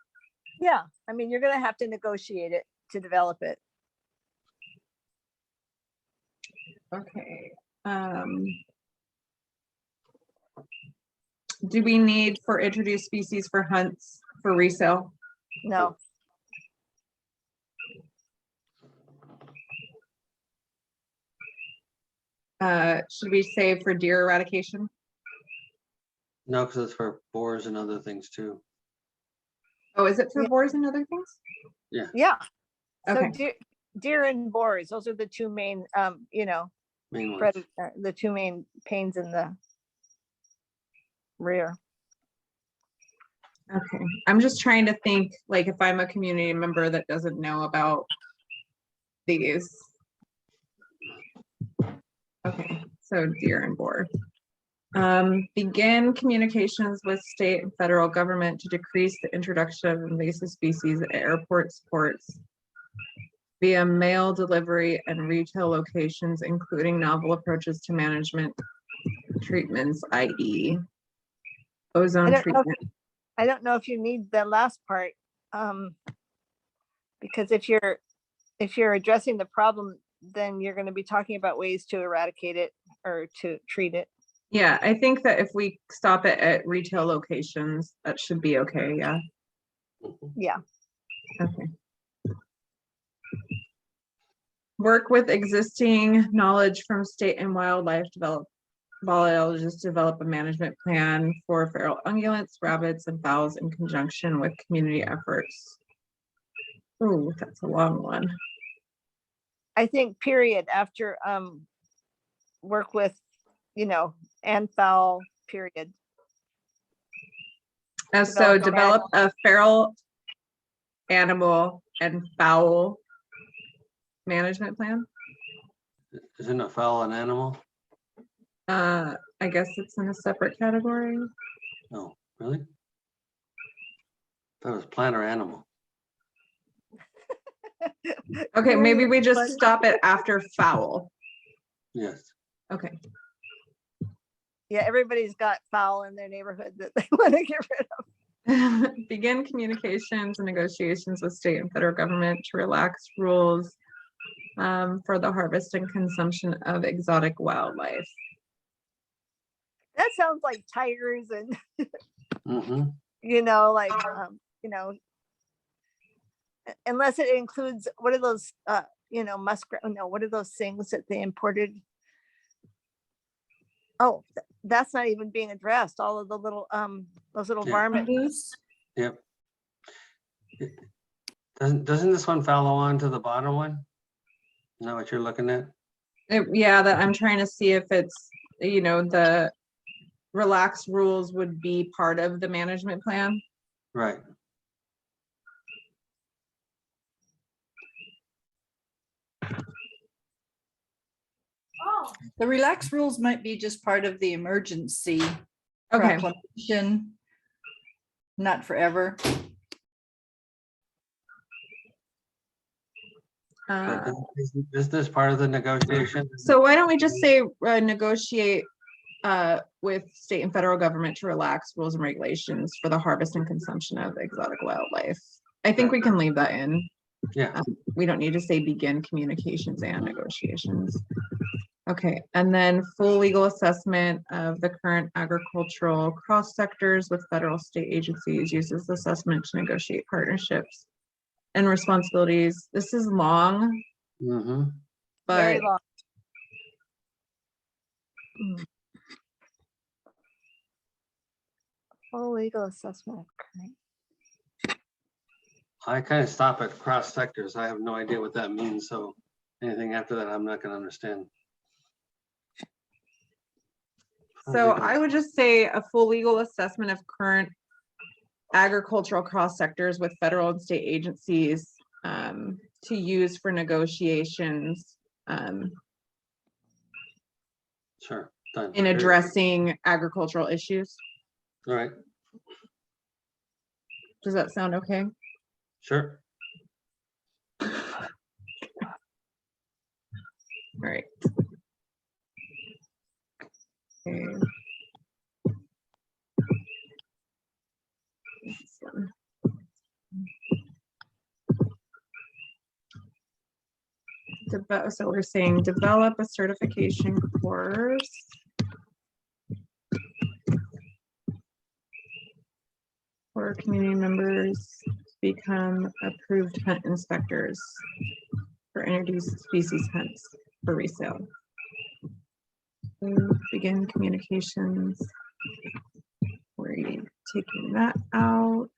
Yeah, I mean, you're gonna have to negotiate it to develop it. Okay. Do we need for introduced species for hunts for resale? No, Should we say for deer eradication? No, because it's for boars and other things too. Oh, is it for Yeah. boars and other things? Yeah. So Okay. deer and boars, those are the two main, you know, Main ones. the two main pains in the rear. Okay, I'm just trying to think, like, if I'm a community member that doesn't know about these. Okay, so deer and boar. Begin communications with state and federal government to decrease the introduction of invasive species at airports, ports via mail delivery and retail locations, including novel approaches to management treatments, i.e. ozone treatment. I don't know if you need the last part, because if you're addressing the problem, then you're going to be talking about ways to eradicate it or to treat it. Yeah, I think that if we stop it at retail locations, that should be okay, yeah. Mhm. Yeah. Okay. Work with existing knowledge from state and wildlife biologists to develop a management plan for feral ungulates, rabbits, and fowls in conjunction with community efforts. Oh, that's a long one. I think period after work with, you know, and fowl, period. And so Develop develop a feral animal and fowl management plan. Isn't a fowl an animal? I guess it's in a separate category. No, really? That was plant or animal. Okay, maybe we just But- stop it after fowl. Yes. Okay, Yeah, everybody's got fowl in their neighborhood that they want to get rid of. begin communications and negotiations with state and federal government to relax rules for the harvest and consumption of exotic wildlife. That sounds like tigers and, Mm-hmm. you know, like, you know, unless it includes, what are those, you know, muskrat, no, what are those things that they imported? Oh, that's not even being addressed. All of the little, those little Yeah. varmint. Yep. Doesn't this one follow on to the bottom one? Is that what you're looking at? Yeah, that I'm trying to see if it's, you know, the relaxed rules would be part of the management plan. Right. The relaxed rules might be just part of the emergency Okay, proclamation. Not forever. Is this part of the negotiation? so why don't we just say negotiate with state and federal government to relax rules and regulations for the harvest and consumption of exotic wildlife. I think we can leave that in. Yeah. We don't need to say begin communications and negotiations. Okay, and then full legal assessment of the current agricultural cross sectors with federal state agencies uses assessment to negotiate partnerships and responsibilities. This is long, Mm-hmm. Very but long. Full legal assessment of current. I kind of stop at cross sectors. I have no idea what that means. So anything after that, I'm not going to understand. so I would just say a full legal assessment of current agricultural cross sectors with federal and state agencies to use for negotiations Sure. Done. in addressing agricultural issues. All right. Does that sound okay? Sure. All right. Okay. This one. So we're saying develop a certification course. For community members to become approved hunt inspectors for introduced species hunts for resale. Begin communications. We're taking that out.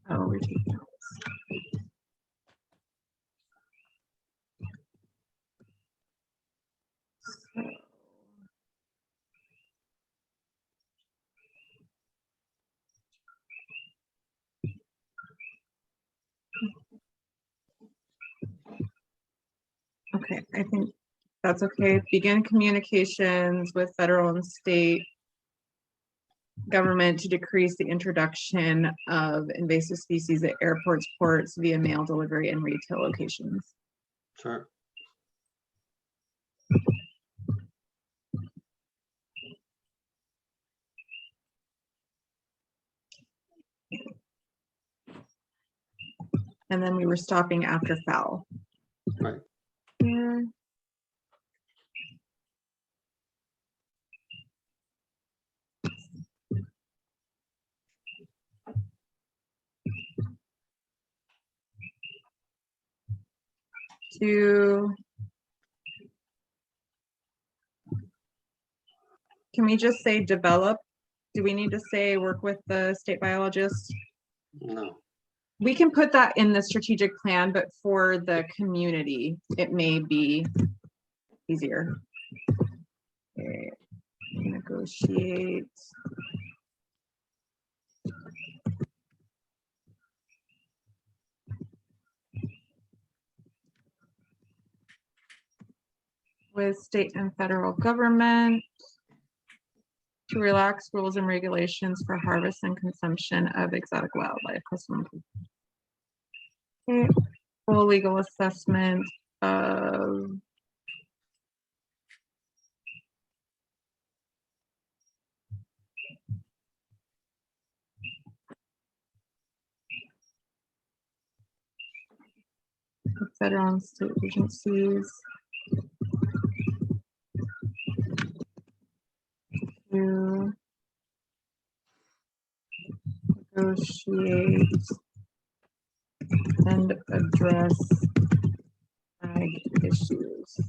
Oh, we're taking out. Okay, I think that's okay. Begin communications with federal and state government to decrease the introduction of invasive species at airports, ports via mail delivery and retail locations. Sure. And then we were stopping after foul. Right. Yeah. Can we just say develop? Do we need to say work with the state biologist? No. We can put that in the strategic plan, but for the community, it may be easier. Okay. Negotiate. With state and federal government to relax rules and regulations for harvest and consumption of exotic wildlife. Okay. Full legal assessment of federal and state agencies to negotiate and address ag issues.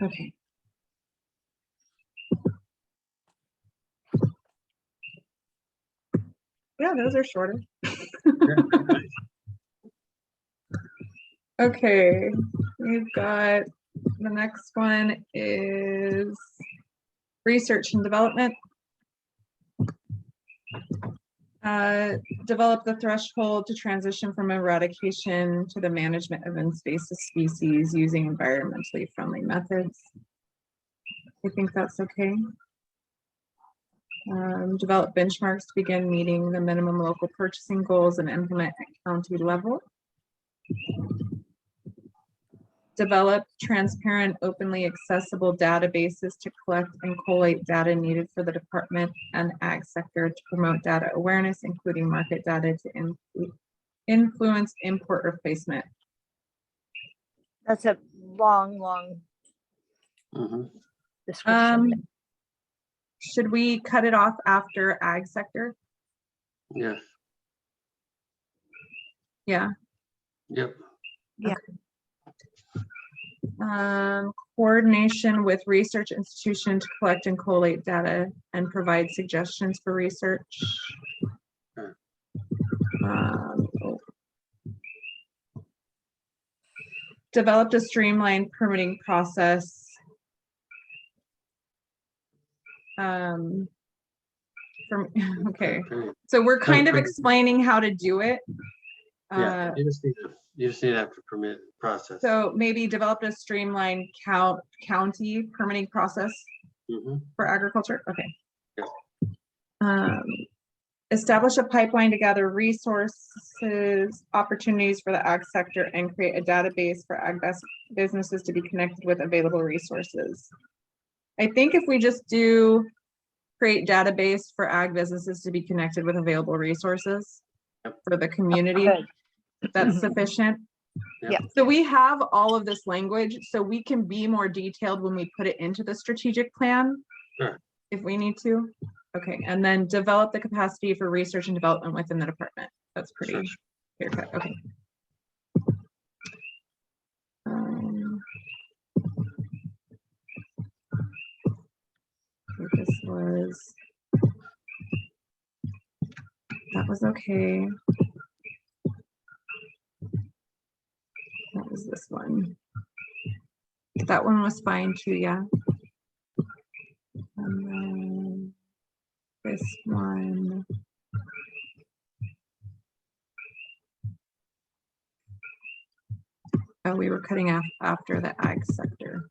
Okay. Yeah, those are shorter. Okay, we've got the next one is research and development. Develop the threshold to transition from eradication to the management of invasive species using environmentally friendly methods. I think that's okay. Develop benchmarks to begin meeting the minimum local purchasing goals and implement at county level. Develop transparent, openly accessible databases to collect and collate data needed for the department and ag sector to promote data awareness, including market data to influence import replacement. That's a long Mhm. description. Should we cut it off after ag sector? Yes. Yeah. Yep. Coordination with research institution to collect and collate data and provide suggestions for research. Sure. Developed a streamlined permitting process. Okay, so we're kind of explaining how to do it. Yeah, you just need to have to permit process. So maybe developed a streamlined county permitting process Mhm. for agriculture. Okay. Yeah. Establish a pipeline to gather resources, opportunities for the ag sector, and create a database for ag businesses to be connected with available resources. I think if we just do create database for ag businesses to be connected with available resources Yep. for the community. Good. That's sufficient. Yep. Yeah. So we have all of this language, so we can be more detailed when we put it into the strategic plan. Sure. If we need to. Okay, and then develop the capacity for research and development within the department. That's pretty Sure. clear cut. Okay. This was, that was okay. That was this one. That one was fine too, yeah. And then this one. Oh, we were cutting off after the ag sector.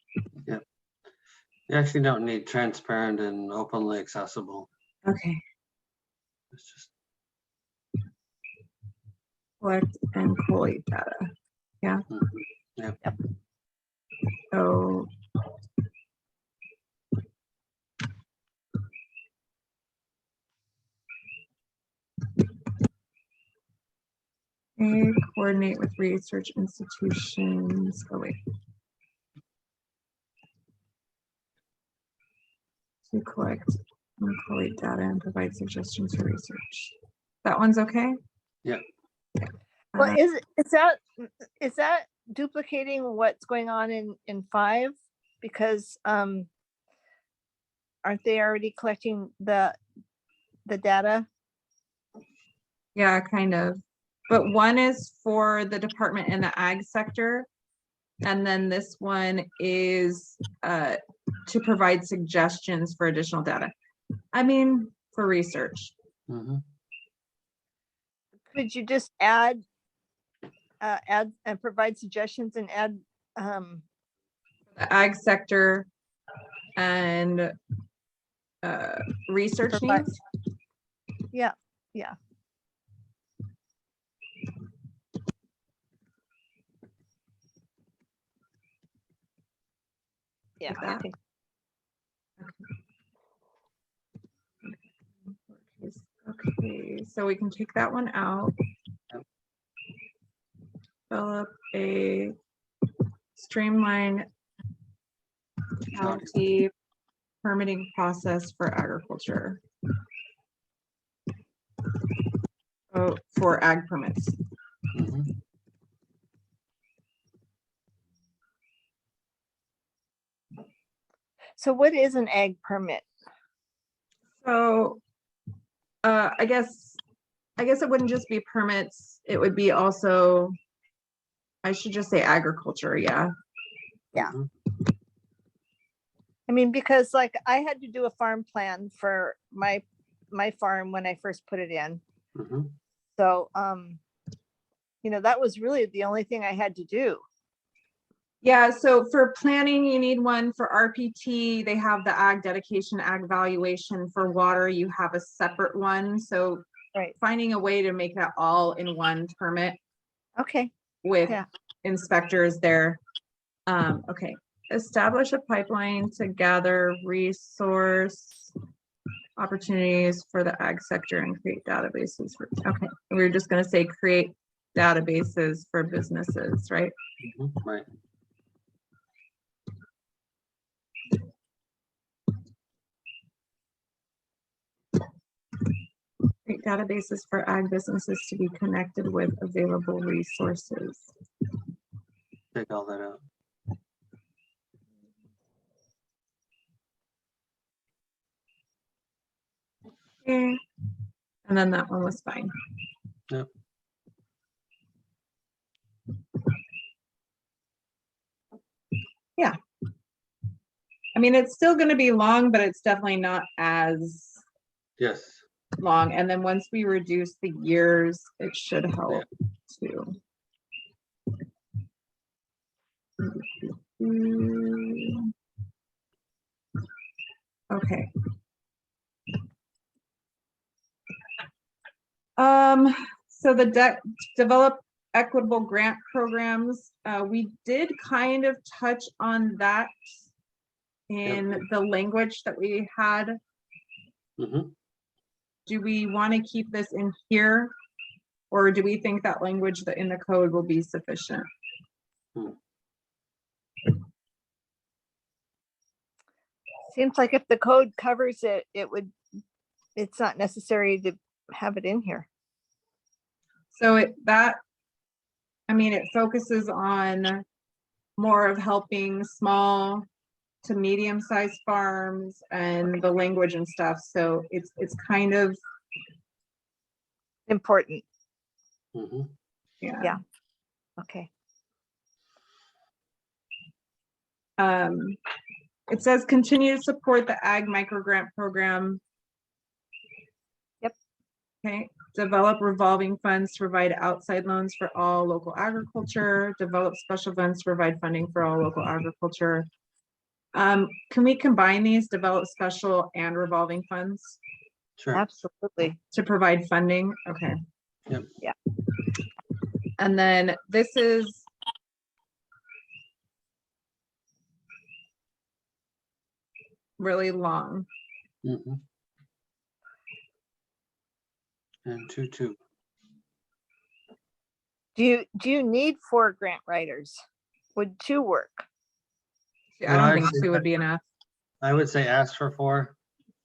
You actually don't need transparent and openly accessible. Okay, It's just, collect and collate data. Yeah. Yep. So. Okay, coordinate with research institutions. Oh, wait. To collect and collate data and provide suggestions for research. That one's okay? Yeah. Well, is that duplicating what's going on in 5? Because aren't they already collecting the data? Yeah, kind of. But one is for the department in the ag sector. And then this one is to provide suggestions for additional data. I mean, for research. mhm. Could you just add and provide suggestions and add The ag sector and research Provide- needs. yeah. Yeah, Like I that? think Okay, so we can take that one out. Yep. Develop a streamlined county permitting process for agriculture. Oh, for ag permits. Mhm. so. What is an ag permit? So, I guess it wouldn't just be permits, it would be also, I should just say agriculture, yeah. Yeah. Mhm. I mean, because like I had to do a farm plan for my farm when I first put it in. Mhm. So, that was really the only thing I had to do. Yeah, so for planning, you need one. For RPT, they have the ag dedication, ag valuation. For water, you have a separate one. So Right. finding a way to make that all in one permit Okay. with Yeah. inspectors there. Okay, establish a pipeline to gather resource opportunities for the ag sector and create databases for, okay, we're just gonna say create databases for businesses, right? Mhm. Right. Create databases for ag businesses to be connected with available resources. Take all that out. Okay. And then that one was fine. Yep. Yeah. I mean, it's still gonna be long, but it's definitely not as Yes. long. And then once we reduce the years, it should help too. Okay. So the develop equitable grant programs, we did kind of touch on that in the language that we had Mhm. Do we want to keep this in here? Or do we think that language that in the code will be sufficient? Seems like if the code covers it, it's not necessary to have it in here. So it focuses on more of helping small to medium-sized farms and the language and stuff. So it's kind of, Important. Mhm. Yeah. Okay. It says continue to support the ag micro grant program. Yep. Okay, develop revolving funds to provide outside loans for all local agriculture, develop special funds to provide funding for all local agriculture. Can we combine these, develop special and revolving funds Sure. Absolutely. to provide funding? Okay. Yep. Yeah. And then this is really long. Mhm. And 2. Do you need 4 grant writers? Would 2 work? I No, don't I'd think say 2 would be enough. I would say ask for 4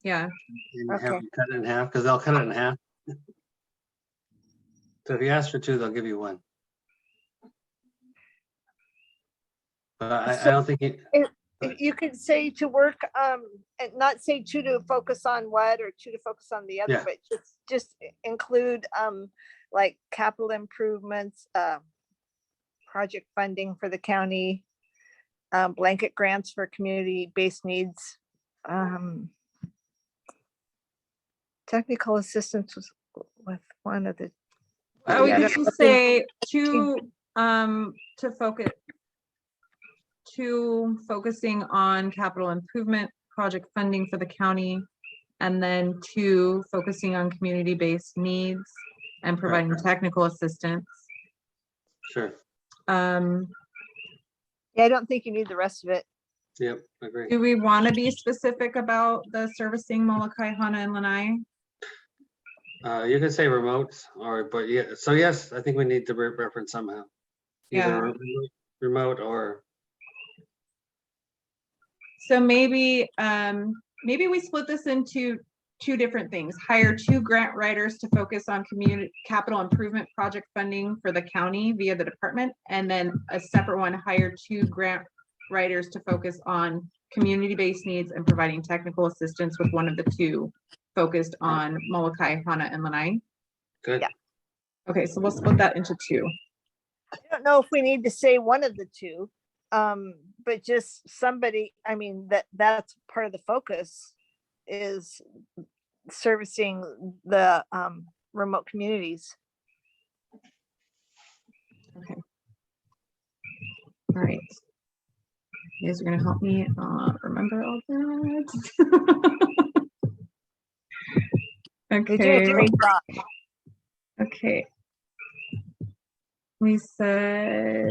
Yeah. and have Okay. them cut it in half, because they'll cut it in half. So if you ask for 2, they'll give you 1. But I don't think You could say to work, and not say 2 to focus on what or 2 to focus on the other, Yeah. but just include, like capital improvements, project funding for the county, blanket grants for community-based needs, technical assistance with one of the. Oh, Yeah, I you don't can know. say to focusing on capital improvement project funding for the county, and then 2 focusing on community-based needs and providing technical assistance. sure. Yeah, I don't think you need the rest of it. Yep, agree. Do we want to be specific about the servicing Molokai, Hana, and Lanai? You can say remote but yeah, so yes, I think we need to reference somehow. Either remote or. So maybe we split this into 2 different things. Hire 2 grant writers to focus on community capital improvement project funding for the county via the department, and then a separate one, hire 2 grant writers to focus on community-based needs and providing technical assistance with one of the 2 focused on Molokai, Hana, and Lanai. Good. Yeah. Okay, so we'll split that into 2. I don't know if we need to say one of the 2, but just somebody, I mean, that's part of the focus is servicing the remote communities. Okay. All right. You guys are gonna help me remember all that. You're doing Okay. a great job. Okay. We said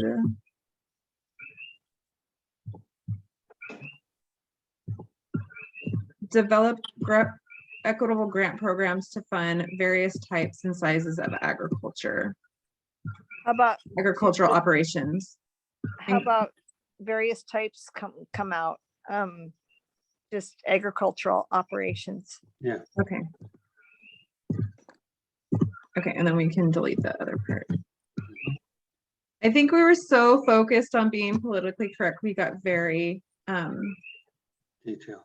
develop equitable grant programs to fund various types and sizes of agricultural operations. How about various types come out? Just agricultural operations. Yeah. Okay. Okay, and then we can delete that other part. I think we were so focused on being politically correct, we got very Detailed.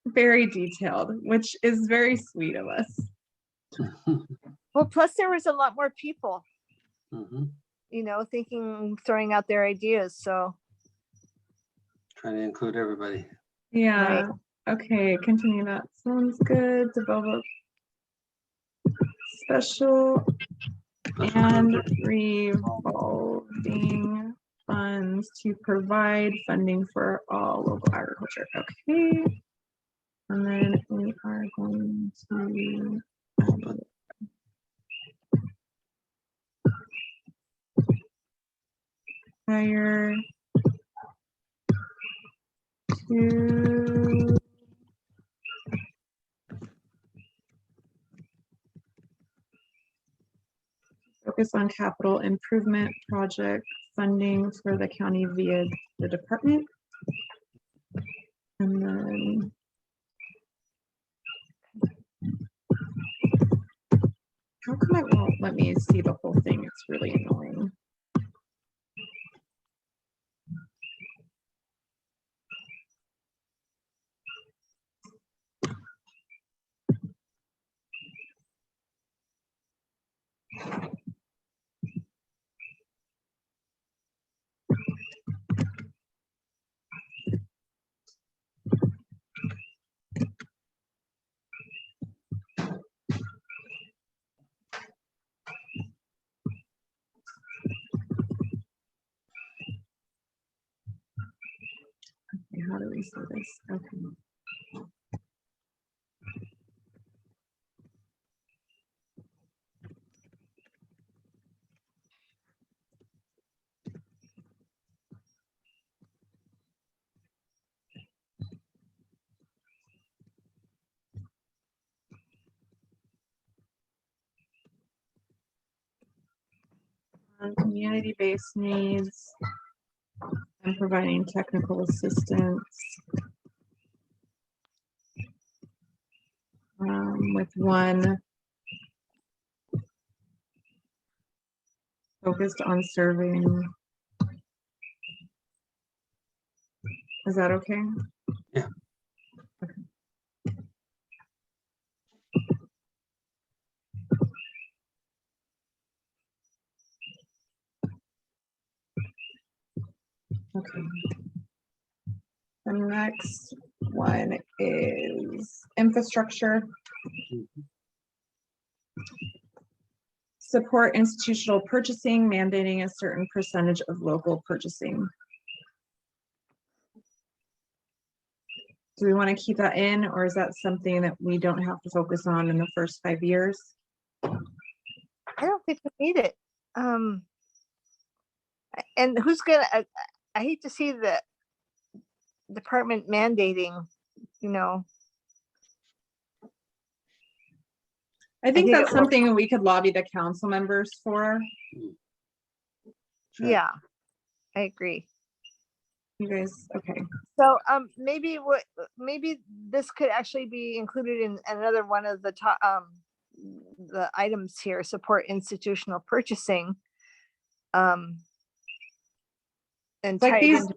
very detailed, which is very sweet of us. Well, plus there was a lot more people, Mhm. throwing out their ideas. So Trying to include everybody. Yeah. Right. Okay, continue that. Sounds good. Develop special and revolving funds to provide funding for all local agriculture. Okay. And then we are going to hire 2 focus on capital improvement project funding for the county via the department. And then how come it won't let me see the whole thing? It's really annoying. Okay, how do we say this? Okay. Community-based needs and providing technical assistance with one focused on serving. Is that okay? Yeah. Okay. Okay. The next one is infrastructure. Support institutional purchasing, mandating a certain percentage of local purchasing. Do we want to keep that in, or is that something that we don't have to focus on in the first 5 years? I don't think we need it. And who's gonna, I hate to see the department mandating, you know. I think think that's it will- something we could lobby the council members for. Sure. Yeah, I agree. You guys, okay. So maybe this could actually be included in another one of the top the items here, support institutional purchasing. And Like tie it these- into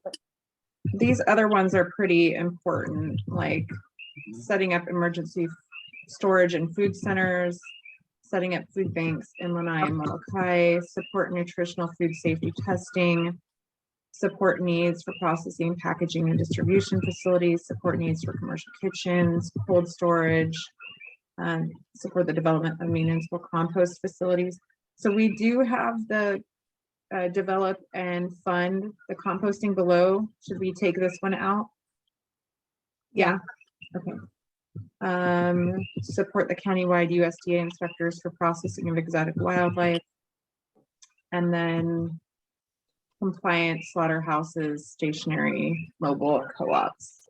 These other ones are pretty important, like setting up emergency storage and food centers, setting up food banks in Lanai and Molokai, support nutritional food safety testing, support needs for processing, packaging, and distribution facilities, support needs for commercial kitchens, cold storage, support the development of municipal compost facilities. So we do have the develop and fund the composting below. Should we take this one out? Yeah. Okay. Support the countywide USDA inspectors for processing of exotic wildlife. And then compliant slaughterhouses, stationary mobile co-ops.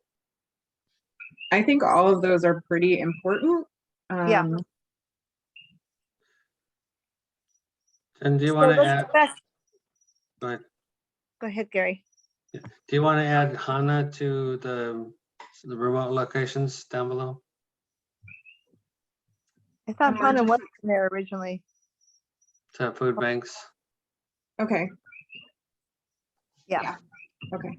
I think all of those are pretty important. Yeah. And do you So want to let's add, go back- go ahead. Go ahead, Gary. Do you want to add HANA to the remote locations down below? I thought Hannah Emergency- was in there originally. To food banks? Okay. Yeah. Okay.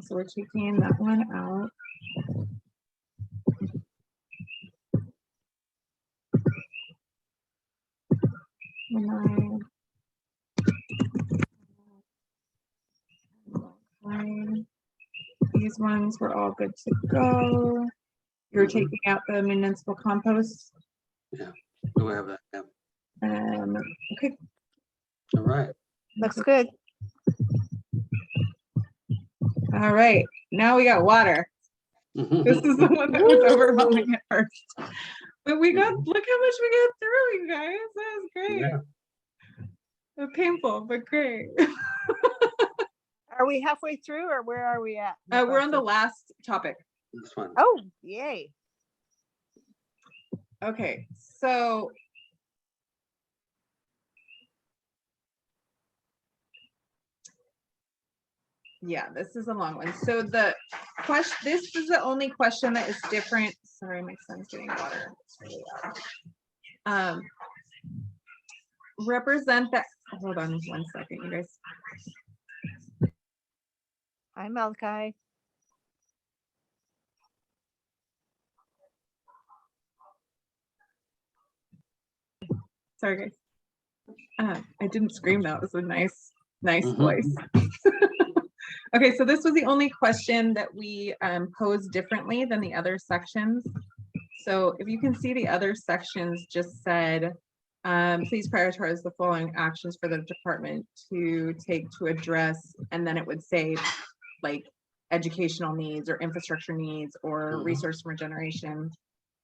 So we're taking that one out. These ones were all good to go. You're Mhm. taking out the municipal compost. Do we have that? Yeah. Okay. All right. Looks good. All right. Now we got water. This is the one that was overwhelming at first. But we got, look how much we got through, you guys. That was great. Yeah. Painful, but great. Are we halfway through or where are we at? in We're on the process? last topic. This one. Oh, yay. Okay, so. Yeah, this is a long one. So the question, this is the only question that is different. Sorry, my son's getting water. It's really loud. Represent that, hold on 1 second, you guys. Hi, Malachi. Sorry, guys. I didn't scream. That was a nice Mhm. voice. Okay, so this was the only question that we posed differently than the other sections. So if you can see, the other sections just said, please prioritize the following actions for the department to take to address, and then it would say like educational needs or infrastructure needs or Mhm. resource regeneration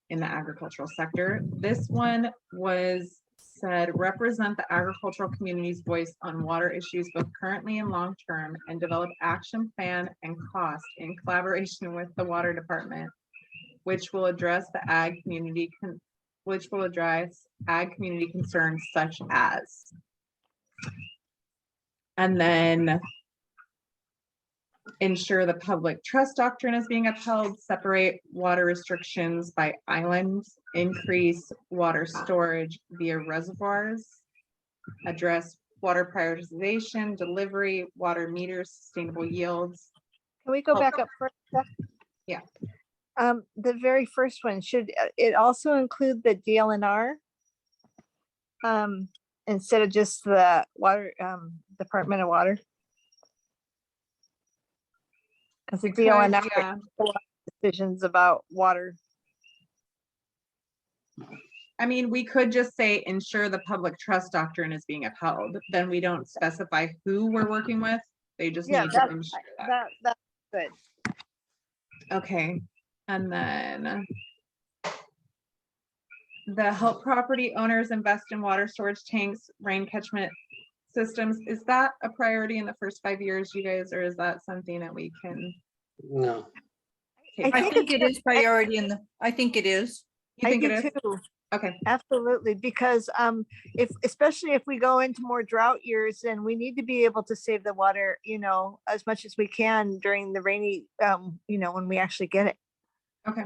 in the agricultural sector. This one was said, represent the agricultural community's voice on water issues, both currently and long-term, and develop action plan and cost in collaboration with the water department, which will address the ag community, which will address ag community concerns such as. And then ensure the public trust doctrine is being upheld, separate water restrictions by islands, increase water storage via reservoirs, address water prioritization, delivery, water meters, sustainable yields. Can we go Oh. back up for a sec? Yeah. The very first one, should it also include the DLNR? Instead of just the water, Department of Water? Because the DLNR Yeah. decisions about water. I mean, we could just say ensure the public trust doctrine is being upheld. Then we don't specify who we're working with. They just Yeah, need to ensure that. that's good. Okay, and then the help property owners invest in water storage tanks, rain catchment systems. Is that a priority in the first 5 years, you guys, or is that something that we can? No, take I I out? think it is priority in the, I think it is. You think I it do is? too. Okay, Absolutely, because especially if we go into more drought years, then we need to be able to save the water, as much as we can during the rainy, when we actually get it. okay.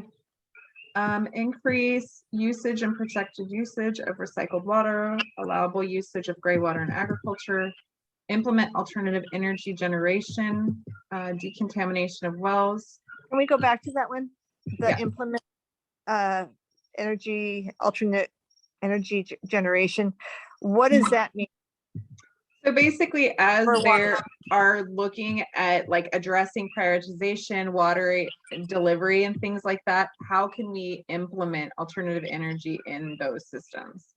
Increase usage and protected usage of recycled water, allowable usage of gray water in agriculture, implement alternative energy generation, decontamination of wells. Can we go back to that one? The Yeah. implement alternate energy generation. What does that mean? So basically, as For they water. are looking at like addressing prioritization, water delivery and things like that, how can we implement alternative energy in those systems?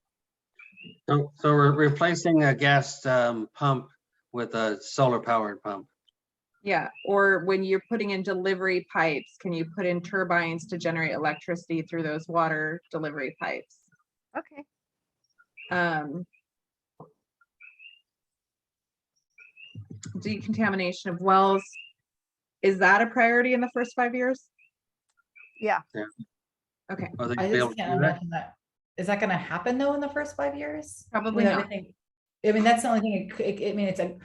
so we're replacing a gas pump with a solar powered pump. Yeah, or when you're putting in delivery pipes, can you put in turbines to generate electricity through those water delivery pipes? Okay. Decontamination of wells, is that a priority in the first 5 years? Yeah. Okay, Are they I gonna be able just to can't do that? imagine that. Is that gonna happen though in the first 5 years? Probably With not. everything- I mean, that's the only thing, I mean,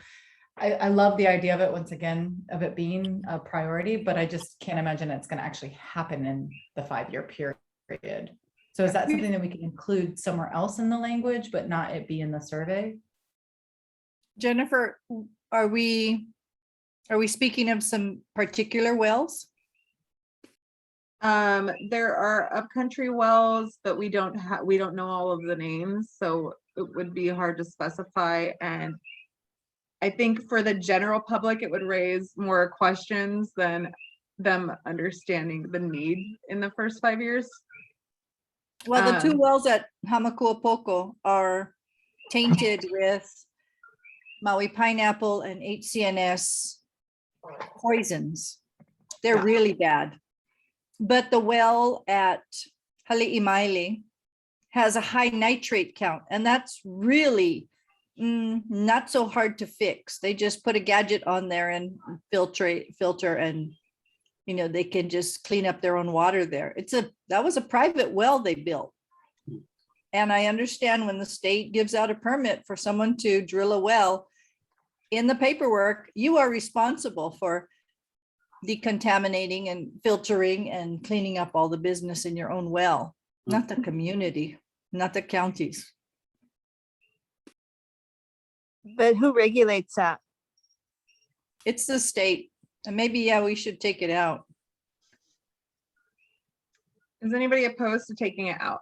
I love the idea of it, once again, of it being a priority, but I just can't imagine it's gonna actually happen in the 5-year period. So is that something that we can include somewhere else in the language, but not it be in the survey? Jennifer, are we speaking of some particular wells? There are upcountry wells, but we don't know all of the names, so it would be hard to specify. And I think for the general public, it would raise more questions than them understanding the need in the first 5 years. Well, the two wells at Hamakuapoko are tainted with Maui pineapple and HCNS poisons. They're Yeah. really bad. But the well at Hali'imaile has a high nitrate count, and that's really not so hard to fix. They just put a gadget on there and filter, and they can just clean up their own water there. That was a private well they built. And I understand when the state gives out a permit for someone to drill a well, in the paperwork, you are responsible for decontaminating and filtering and cleaning up all the business in your own well, not the community, not the counties. But who regulates that? It's the state. And maybe, yeah, we should take it out. Is anybody opposed to taking it out?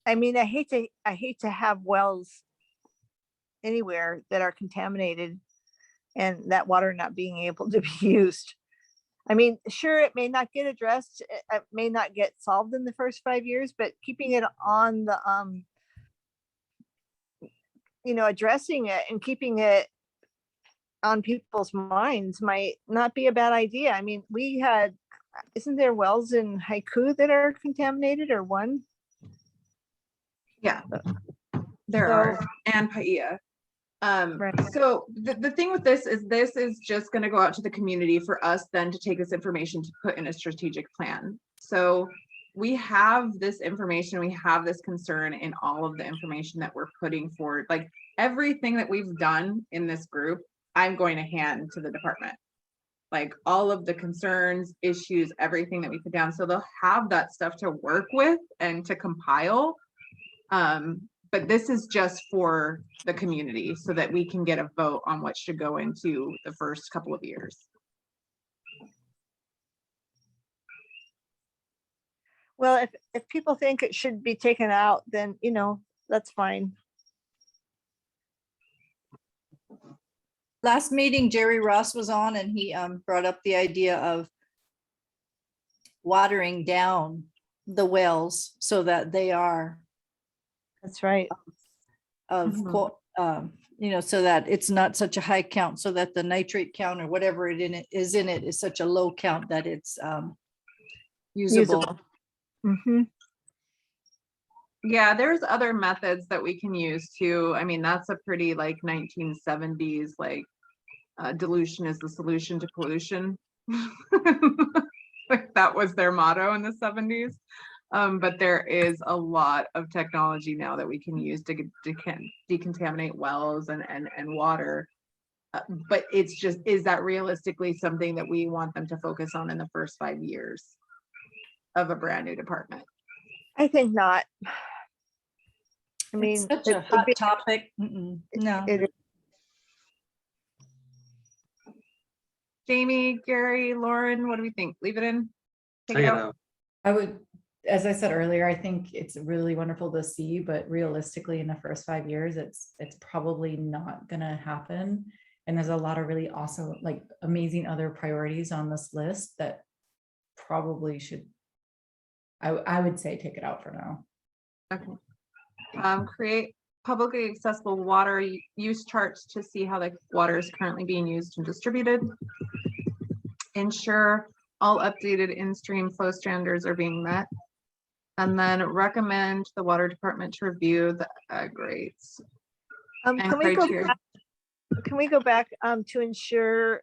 I mean, I hate to have wells anywhere that are contaminated and that water not being able to be used. I mean, sure, it may not get addressed, it may not get solved in the first 5 years, but keeping it on the, addressing it and keeping it on people's minds might not be a bad idea. I mean, isn't there wells in Haiku that are contaminated or one? Yeah, there So- are, and Paia. Right. So the thing with this is just gonna go out to the community for us then to take this information to put in a strategic plan. So we have this information, we have this concern in all of the information that we're putting forward. Like everything that we've done in this group, I'm going to hand to the department. Like all of the concerns, issues, everything that we put down. So they'll have that stuff to work with and to compile. But this is just for the community so that we can get a vote on what should go into the first couple of years. Well, if people think it should be taken out, then, that's fine. Last meeting, Jerry Ross was on and he brought up the idea of watering down the wells so that they are That's right. of, so that it's not such a high count, so that the nitrate count or whatever is in it is such a low count that it's usable. Mhm. Yeah, there's other methods that we can use too. I mean, that's a pretty like 1970s, like dilution is the solution to pollution. Like that was their motto in the 70s. But there is a lot of technology now that we can use to decontaminate wells and water. But it's just, is that realistically something that we want them to focus on in the first 5 years of a brand new department? I think not. I mean, It's such a it'd hot be- topic. No. it- Jamie, Gary, Lauren, what do we think? Leave it in? Take it Take it out? out. I would, as I said earlier, I think it's really wonderful to see, but realistically in the first 5 years, it's probably not gonna happen. And there's a lot of really awesome, like amazing other priorities on this list that probably should, I would say take it out for now. Okay. Create publicly accessible water use charts to see how the water is currently being used and distributed. Ensure all updated in-stream flow standards are being met. And then recommend the water department to review the ag rates and Can we go criteria. back? Can we go back to ensure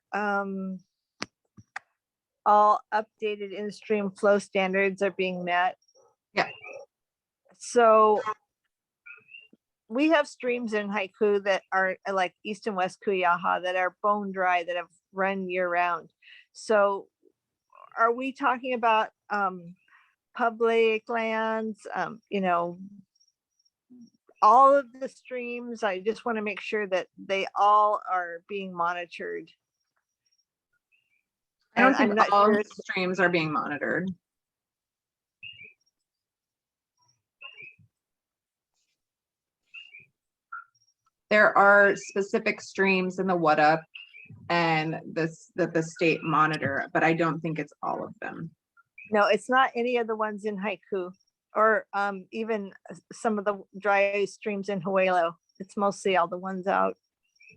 all updated in-stream flow standards are being met? Yeah. So we have streams in Haiku that are like East and West Kuyaha that are bone dry, that have run year round. So are we talking about public lands, all of the streams? I just want to make sure that they all are being monitored. I don't And I'm think not all sure- streams are being monitored. There are specific streams in the what up and this that the state monitor, but I don't think it's all of them. No, it's not any of the ones in Haiku or even some of the dry streams in Huelo. It's mostly all the ones out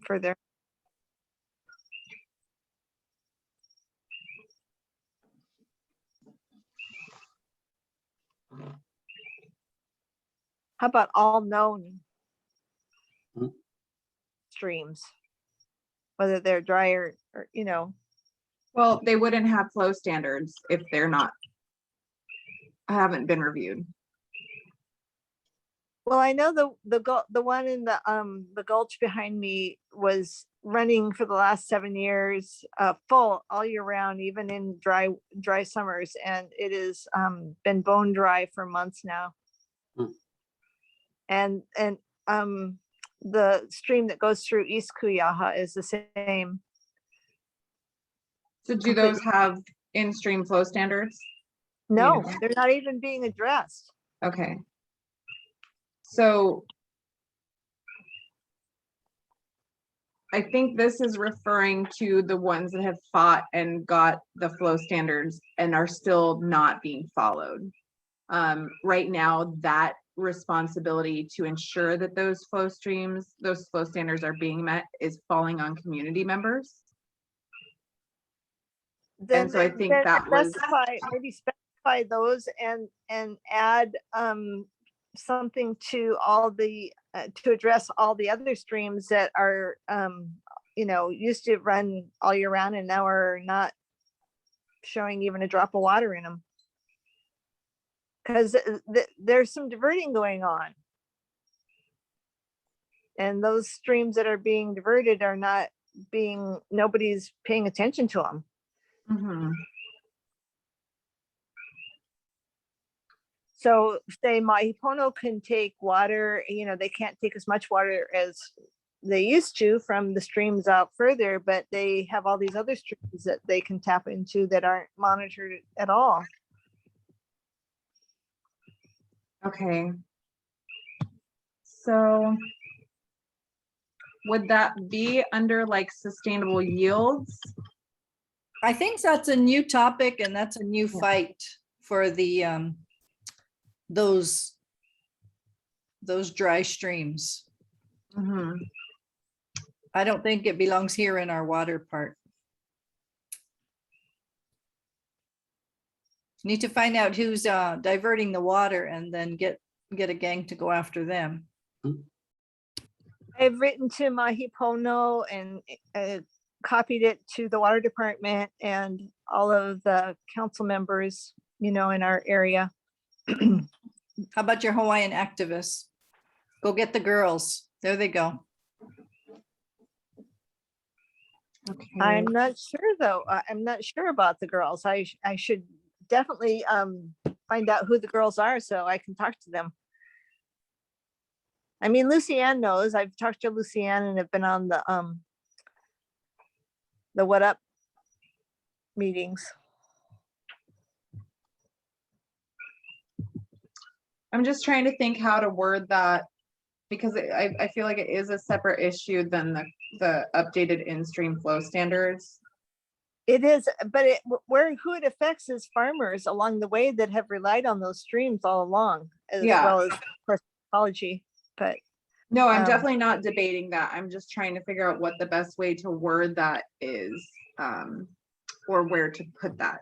further. How about all known Hmm. streams? Whether they're dry or Well, they wouldn't have flow standards if they're not, haven't been reviewed. Well, I know the one in the gulch behind me was running for the last 7 years, full all year round, even in dry summers, and it is been bone dry for months now. Hmm. And the stream that goes through East Kuyaha is the same. So do those have in-stream flow standards? No, Yeah. they're not even being addressed. Okay. So I think this is referring to the ones that have fought and got the flow standards and are still not being followed. Right now, that responsibility to ensure that those flow standards are being met is falling on community members. Then so I think then that was- maybe specify those and add something to all the to address all the other streams that are used to run all year round and now are not showing even a drop of water in them, because there's some diverting going on, and those streams that are being diverted are not being, nobody's paying attention to them. Mhm. So say Mahipono can take water, they can't take as much water as they used to from the streams out further, but they have all these other streams that they can tap into that aren't monitored at all. Okay. So would that be under like sustainable yields? I think that's a new topic and that's a new fight for the those dry streams. Mhm. I don't think it belongs here in our water part. Need to find out who's diverting the water and then get a gang to go after them. I've written to Mahipono and copied it to the water department and all of the council members, in our area. How about your Hawaiian activists? Go get the girls. There they go. Okay. I'm not sure though. I'm not sure about the girls. I should definitely find out who the girls are so I can talk to them. I mean, Lucianne knows. I've talked to Lucianne and have been on the What Up meetings. I'm just trying to think how to word that, because I feel like it is a separate issue than the updated in-stream flow standards. It is, but who it affects is farmers along the way that have relied on those streams all along, as Yeah. well as, of course, ecology. But No, I'm definitely not debating that. I'm just trying to figure out what the best way to word that is, or where to put that.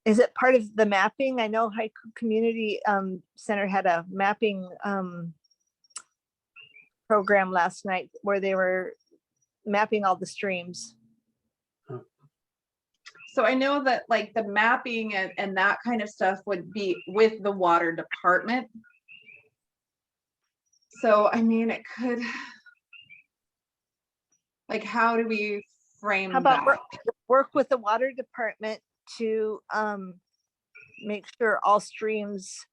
is it part of the mapping? I know Haiku Community Center had a mapping program last night where they were mapping all the streams. So I know that like the mapping and that kind of stuff would be with the water department. So, I mean, it could, like, how do we frame How about that? work with the water department to make sure all streams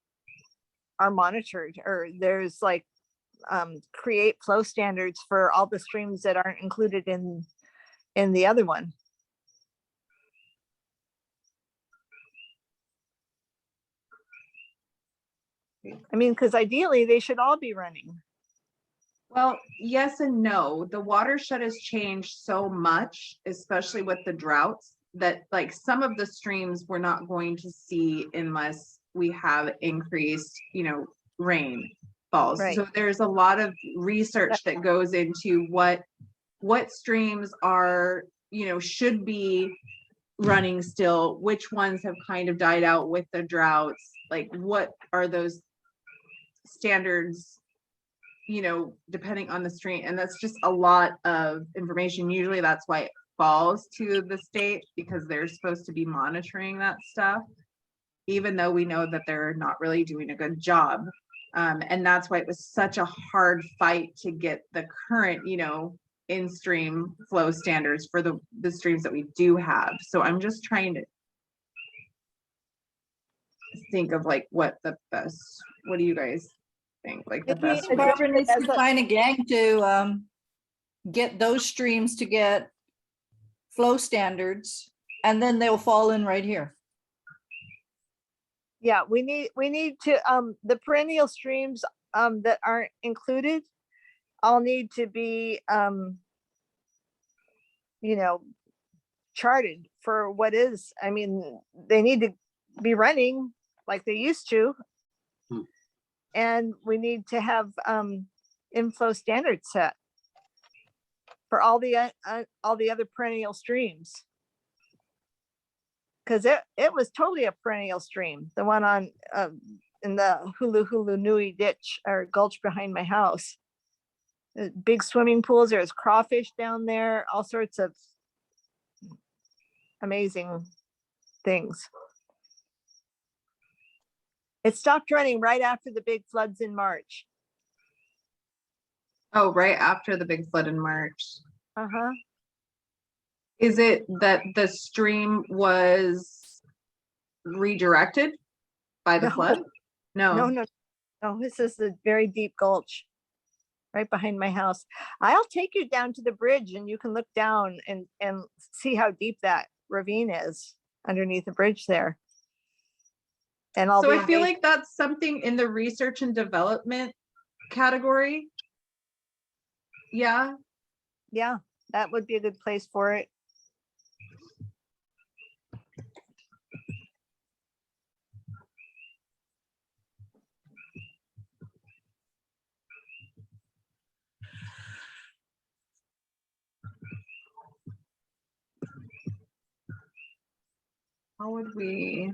are monitored, or there's like create flow standards for all the streams that aren't included in the other one. I mean, because ideally they should all be running. Well, yes and no. The watershed has changed so much, especially with the droughts, that like some of the streams we're not going to see unless we have increased, rainfalls. Right. So there's a lot of research that goes into what streams are, should be running still, which ones have kind of died out with the droughts, like what are those standards depending on the stream, and that's just a lot of information. Usually that's why it falls to the state, because they're supposed to be monitoring that stuff, even though we know that they're not really doing a good job. And that's why it was such a hard fight to get the current, in-stream flow standards for the streams that we do have. So I'm just trying to think of like what do you guys think? Like the Maybe best a way? Barbara needs as to a- find a gang to get those streams to get flow standards, and then they'll fall in right here. Yeah, we need to, the perennial streams, that aren't included, all need to be, charted for what is, I mean, they need to be running like they used to. Hmm. And we need to have, inflow standards set for all the other perennial streams. Cause it was totally a perennial stream, the one on, in the Hulu Nui ditch or gulch behind my house. Big swimming pools, there's crawfish down there, all sorts of amazing things. It stopped running right after the big floods in March. Oh, right after the big flood in March. Uh-huh. Is it that the stream was redirected by the No. flood? No, this is a very deep gulch right behind my house. I'll take you down to the bridge and you can look down and see how deep that ravine is underneath the bridge there. And So I feel like that's something in the research and development category. Yeah, yeah, that would be a good place for it. how would we?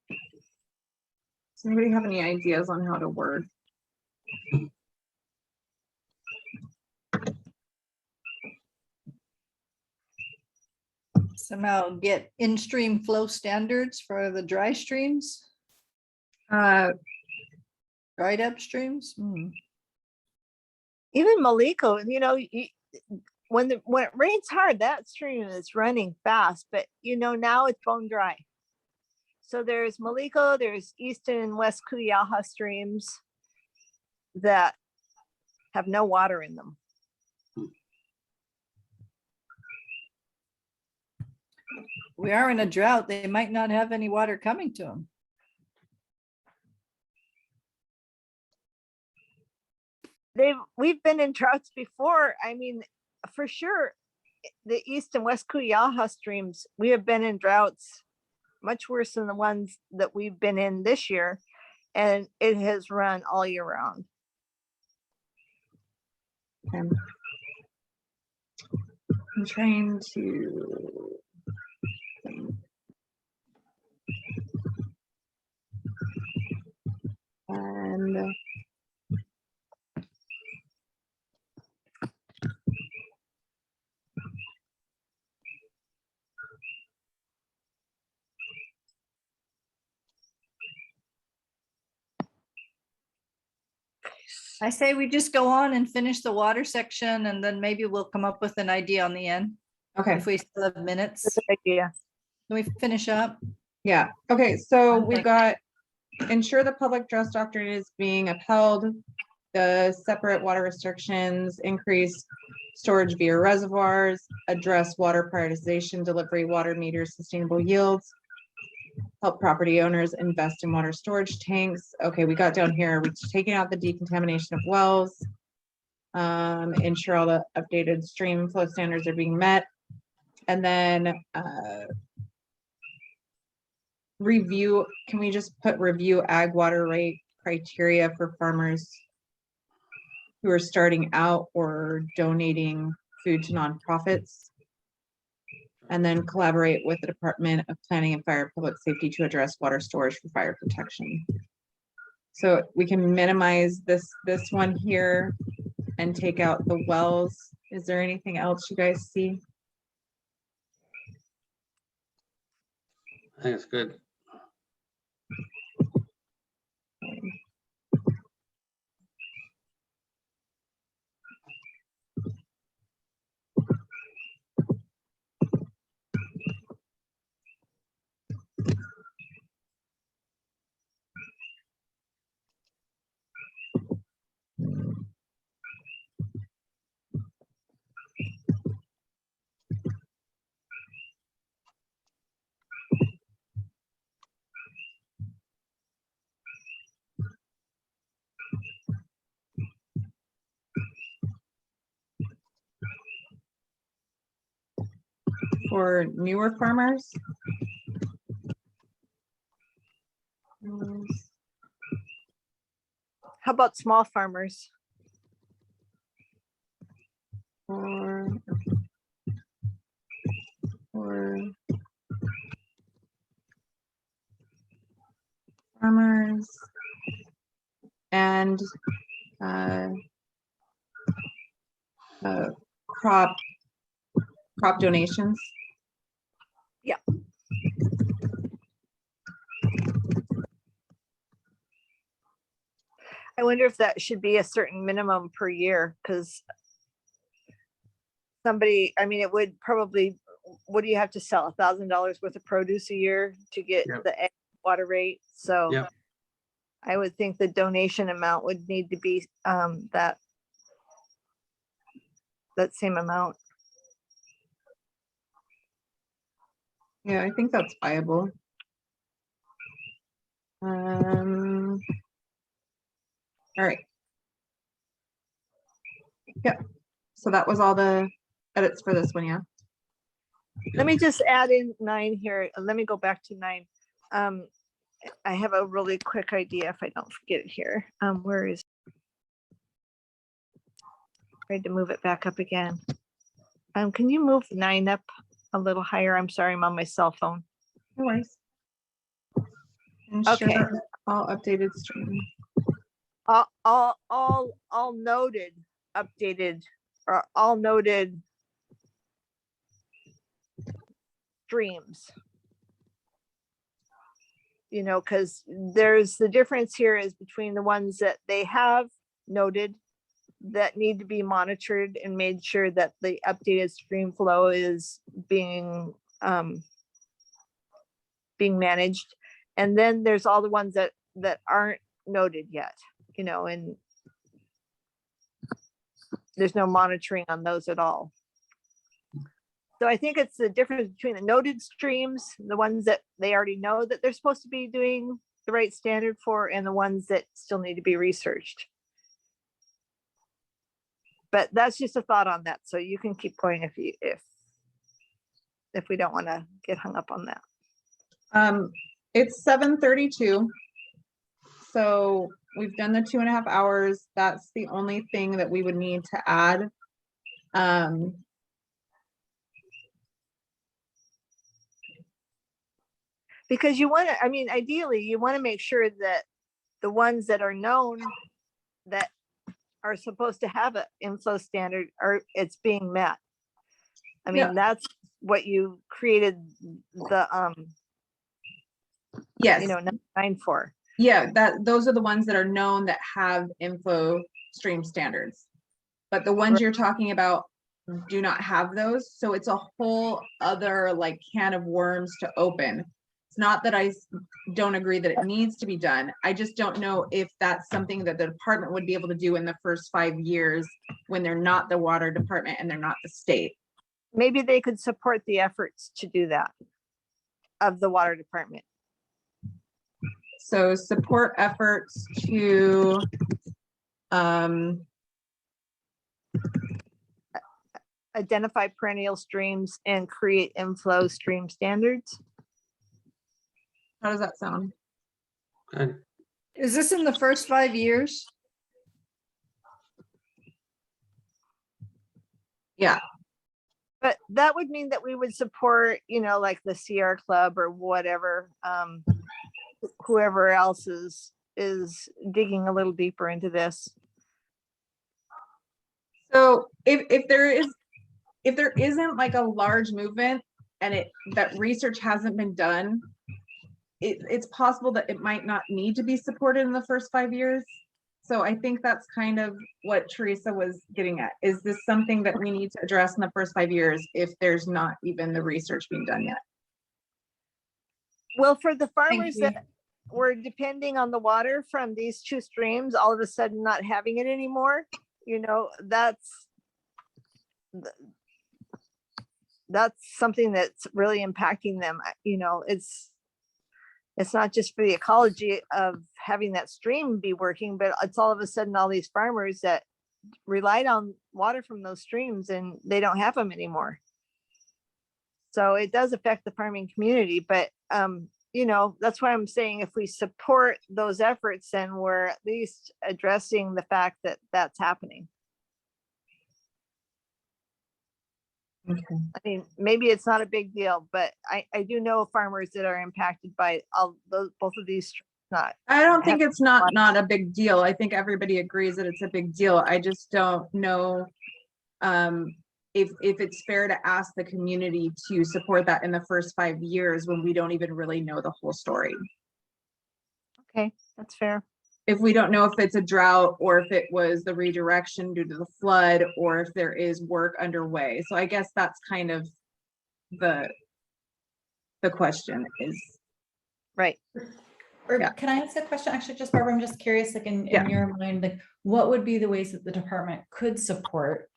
Does anybody have any ideas on how to word? Somehow get in-stream flow standards for the dry streams, Uh, dried up streams. Even Maliko, when it rains hard, that stream is running fast, but now it's bone dry. So there's Maliko, there's Easton and West Kuyaha streams that have no water in them. We are in a drought. They might not have any water coming to them. We've been in droughts before. I mean, for sure, the East and West Kuyaha streams, we have been in droughts much worse than the ones that we've been in this year. And it has run all year round. I'm trying to. And I say we just go on and finish the water section, and then maybe we'll come up with an idea on the end. okay, If we still have minutes, That's a good idea. can we finish up? yeah, okay, so One we've thing. got ensure the public trust doctrine is being upheld, the separate water restrictions, increase storage via reservoirs, address water prioritization, delivery, water meters, sustainable yields, help property owners invest in water storage tanks. Okay, we got down here, we're taking out the decontamination of wells, ensure all the updated stream flow standards are being met, and then review, can we just put review ag water rate criteria for farmers who are starting out or donating food to nonprofits? And then collaborate with the Department of Planning and Fire Public Safety to address water storage for fire protection. So we can minimize this one here and take out the wells. Is there anything else you guys see? I think it's good. For newer farmers? How about small farmers? Or farmers and crop donations. Yeah. I wonder if that should be a certain minimum per year, because somebody, I mean, it would probably, what do you have to sell? $1,000 worth of produce a year to get Yep. the water rate? So Yep. I would think the donation amount would need to be that same amount. Yeah, I think that's viable. All right. Yep. So that was all the edits for this one, yeah? Let me just add in 9 here. Let me go back to 9. I have a really quick idea if I don't forget it here. Where is? Tried to move it back up again. Can you move 9 up a little higher? I'm sorry, I'm on my cell phone. No worries. Okay. Ensure all updated stream. All noted, updated, or all noted streams. You know, because there's the difference here is between the ones that they have noted that need to be monitored and made sure that the updated stream flow is being managed. And then there's all the ones that aren't noted yet, you know, and there's no monitoring on those at all. So I think it's the difference between the noted streams, the ones that they already know that they're supposed to be doing the right standard for, and the ones that still need to be researched. But that's just a thought on that. So you can keep going if we don't want to get hung up on that. It's 7:32. So we've done the 2.5 hours. That's the only thing that we would need to add. Because you want to, I mean, ideally, you want to make sure that the ones that are known that are supposed to have an inflow standard it's being met. I mean, Yeah. that's what you created the Yes. you know, 9 for. Yeah, those are the ones that are known that have inflow stream standards. But the ones Right. you're talking about do not have those. So it's a whole other like can of worms to open. It's not that I don't agree that it needs to be done. I just don't know if that's something that the department would be able to do in the first 5 years when they're not the water department and they're not the state. Maybe they could support the efforts to do that of the water department. So support efforts to Identify perennial streams and create inflow stream standards. how does that sound? Good. Is this in the first 5 years? Yeah, But that would mean that we would support, you know, like the CR Club or whatever, whoever else is is digging a little deeper into this. So if there isn't like a large movement and that research hasn't been done, it's possible that it might not need to be supported in the first 5 years. So I think that's kind of what Teresa was getting at. Is this something that we need to address in the first 5 years if there's not even the research being done yet? Well, for the farmers you. that were depending on the water from these two streams, all of a sudden not having it anymore, you know, that's something that's really impacting them. You know, it's not just for the ecology of having that stream be working, but it's all of a sudden all these farmers that relied on water from those streams and they don't have them anymore. So it does affect the farming community, but you know, that's why I'm saying if we support those efforts, then we're at least addressing the fact that that's happening. Okay. I mean, maybe it's not a big deal, but I do know farmers that are impacted by all those, both of these. Not. I don't think it's not a big deal. I think everybody agrees that it's a big deal. I just don't know if it's fair to ask the community to support that in the first 5 years when we don't even really know the whole story. Okay, that's fair. If we don't know if it's a drought or if it was the redirection due to the flood or if there is work underway. So I guess that's kind of the question is. Right. Or Yeah. can I ask a question? Actually, just Barbara, I'm just curious, like in Yeah. your mind, like what would be the ways that the department could support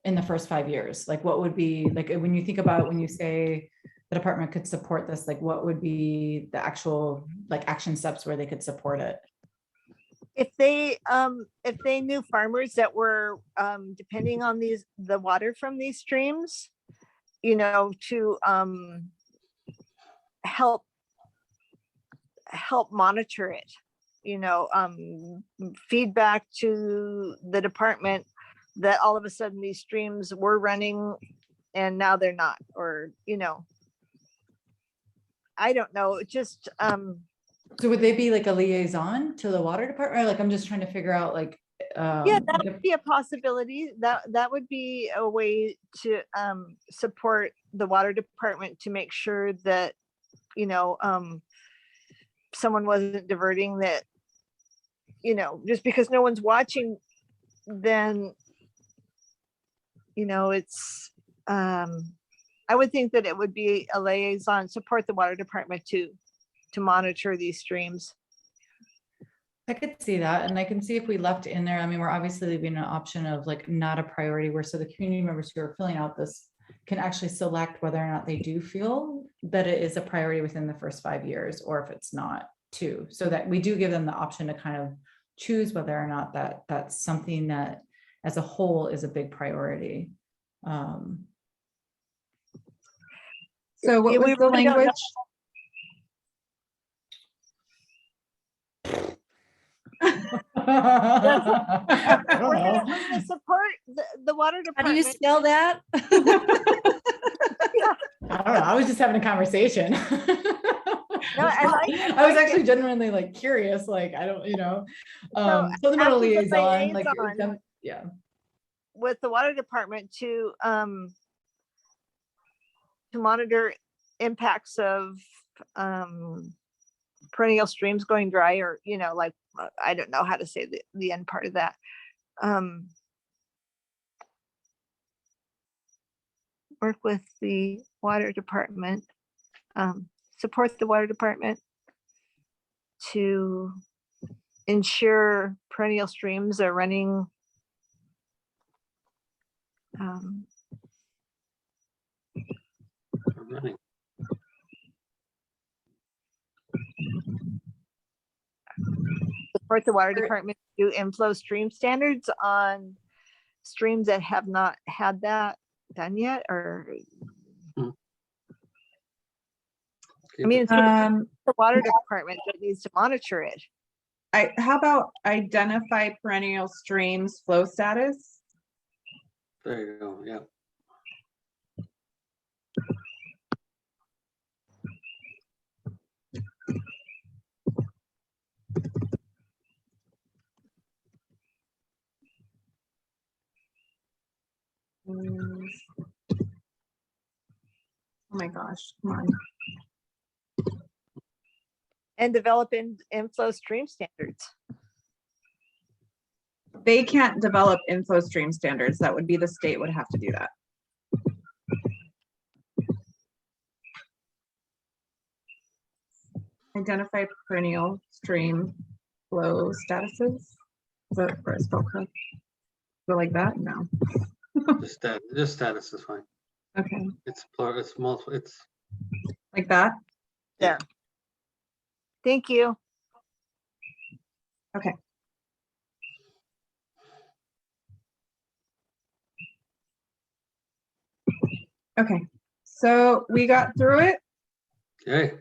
in the first 5 years? Like what would be, like when you think about, when you say the department could support this, like what would be the actual like action steps where they could support it? If they knew farmers that were depending on the water from these streams, you know, to help monitor it, you know, feedback to the department that all of a sudden these streams were running and now they're not, or, you know, I don't know, just So would they be like a liaison to the water department? Or like, I'm just trying to figure out like, yeah, that would be a possibility. That would be a way to support the water department to make sure that, you know, someone wasn't diverting that, you know, just because no one's watching, then, you know, it's, I would think that it would be a liaison, support the water department to monitor these streams. I could see that. And I can see if we left in there, I mean, we're obviously leaving an option of like not a priority where, so the community members who are filling out this can actually select whether or not they do feel that it is a priority within the first 5 years, or if it's not too, so that we do give them the option to kind of choose whether or not that's something that as a whole is a big priority. So what Yeah, was we the really don't know. language? I don't We're know. gonna support the water How do you department. spell that? I don't know. I was just having a conversation. No, I like I was actually genuinely like curious, like, I don't, you know, something about a act as a liaison, like, liaison. yeah. With the water department to monitor impacts of perennial streams going dry, or, you know, like, I don't know how to say the end part of that. Work with the water department, support the water department to ensure perennial streams are running Running. support the water department to inflow stream standards on streams that have not had that done yet, or I mean, it's the water department that needs to monitor it. How about identify perennial streams flow status? There you go, yeah. gosh, come on. And develop inflow stream standards. They can't develop inflow stream standards. That would be the state would have to do that. Identify perennial stream flow statuses. Is that where I spelled correct? Go like that? No. Just status is fine. Okay, It's plural, it's multiple, it's, like that. There. Thank you. Okay, so we got through it. okay,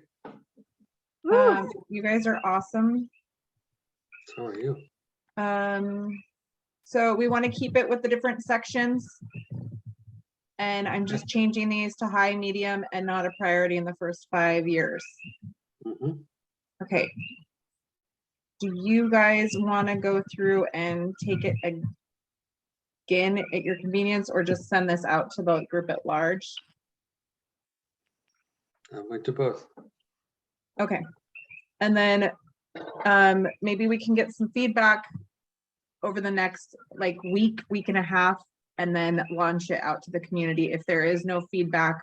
Woo. You guys are awesome. so are you. So we want to keep it with the different sections. And I'm just changing these to high, medium, and not a priority in the first 5 years. Mhm. Okay. Do you guys want to go through and take it again at your convenience, or just send this out to the group at large? I went to both. Okay. And then maybe we can get some feedback over the next like week and a half, and then launch it out to the community. If there is no feedback,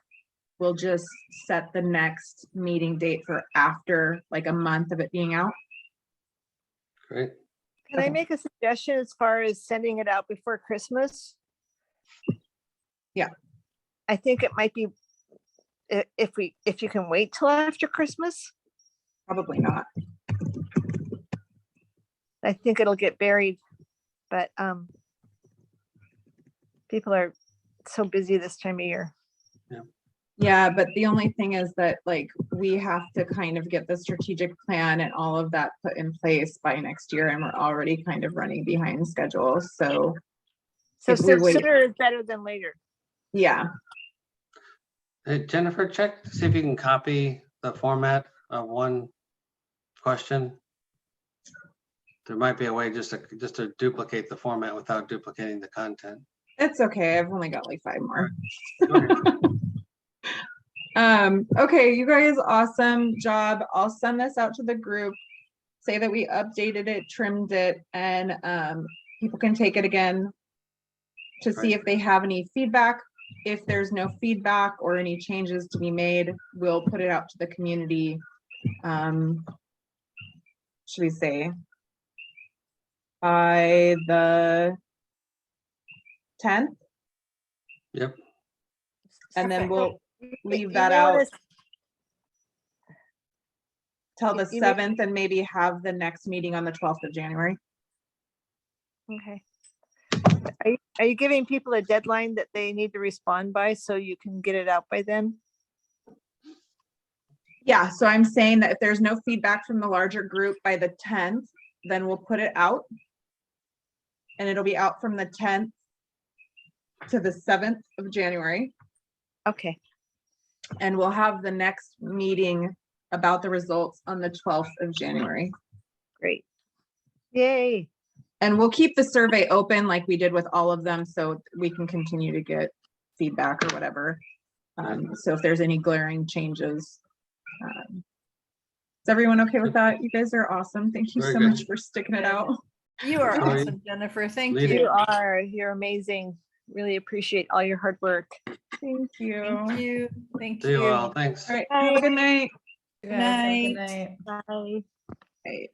we'll just set the next meeting date for after like a month of it being out. Great. Can I Okay. make a suggestion as far as sending it out before Christmas? Yeah. I think it might be, if you can wait till after Christmas, Probably not. I think it'll get buried. But people are so busy this time of year. Yeah, but the only thing is that like we have to kind of get the strategic plan and all of that put in place by next year, and we're already kind of running behind schedule. So So If we wait- sooner is better than later. yeah, Hey, Jennifer, check to see if you can copy the format of one question. There might be a way just to duplicate the format without duplicating the content. it's okay. I've only got like 5 more. Okay. Okay, you guys, awesome job. I'll send this out to the group. Say that we updated it, trimmed it, and people can take it again to see Right. if they have any feedback. If there's no feedback or any changes to be made, we'll put it out to the community. Should we say by the 10th? Yep. And then Okay. we'll You leave may that wanna out till the you may- 7th and maybe have the next meeting on the 12th of January. Okay. Are you giving people a deadline that they need to respond by so you can get it out by then? Yeah, so I'm saying that if there's no feedback from the larger group by the 10th, then we'll put it out. And it'll be out from the 10th to the 7th of January. Okay, And we'll have the next meeting about the results on the 12th of January. great. Yay. And we'll keep the survey open like we did with all of them, so we can continue to get feedback or whatever. So if there's any glaring changes. Is everyone okay with that? You guys are awesome. Thank you Very so good. much for sticking it out. You are Sorry. awesome, Jennifer. Thank Lead it. you. You're amazing. Really appreciate all your hard work. Thank you. Thank you. Thank See you all. you. Thanks. All right, have a good night. Good night. Bye. Bye.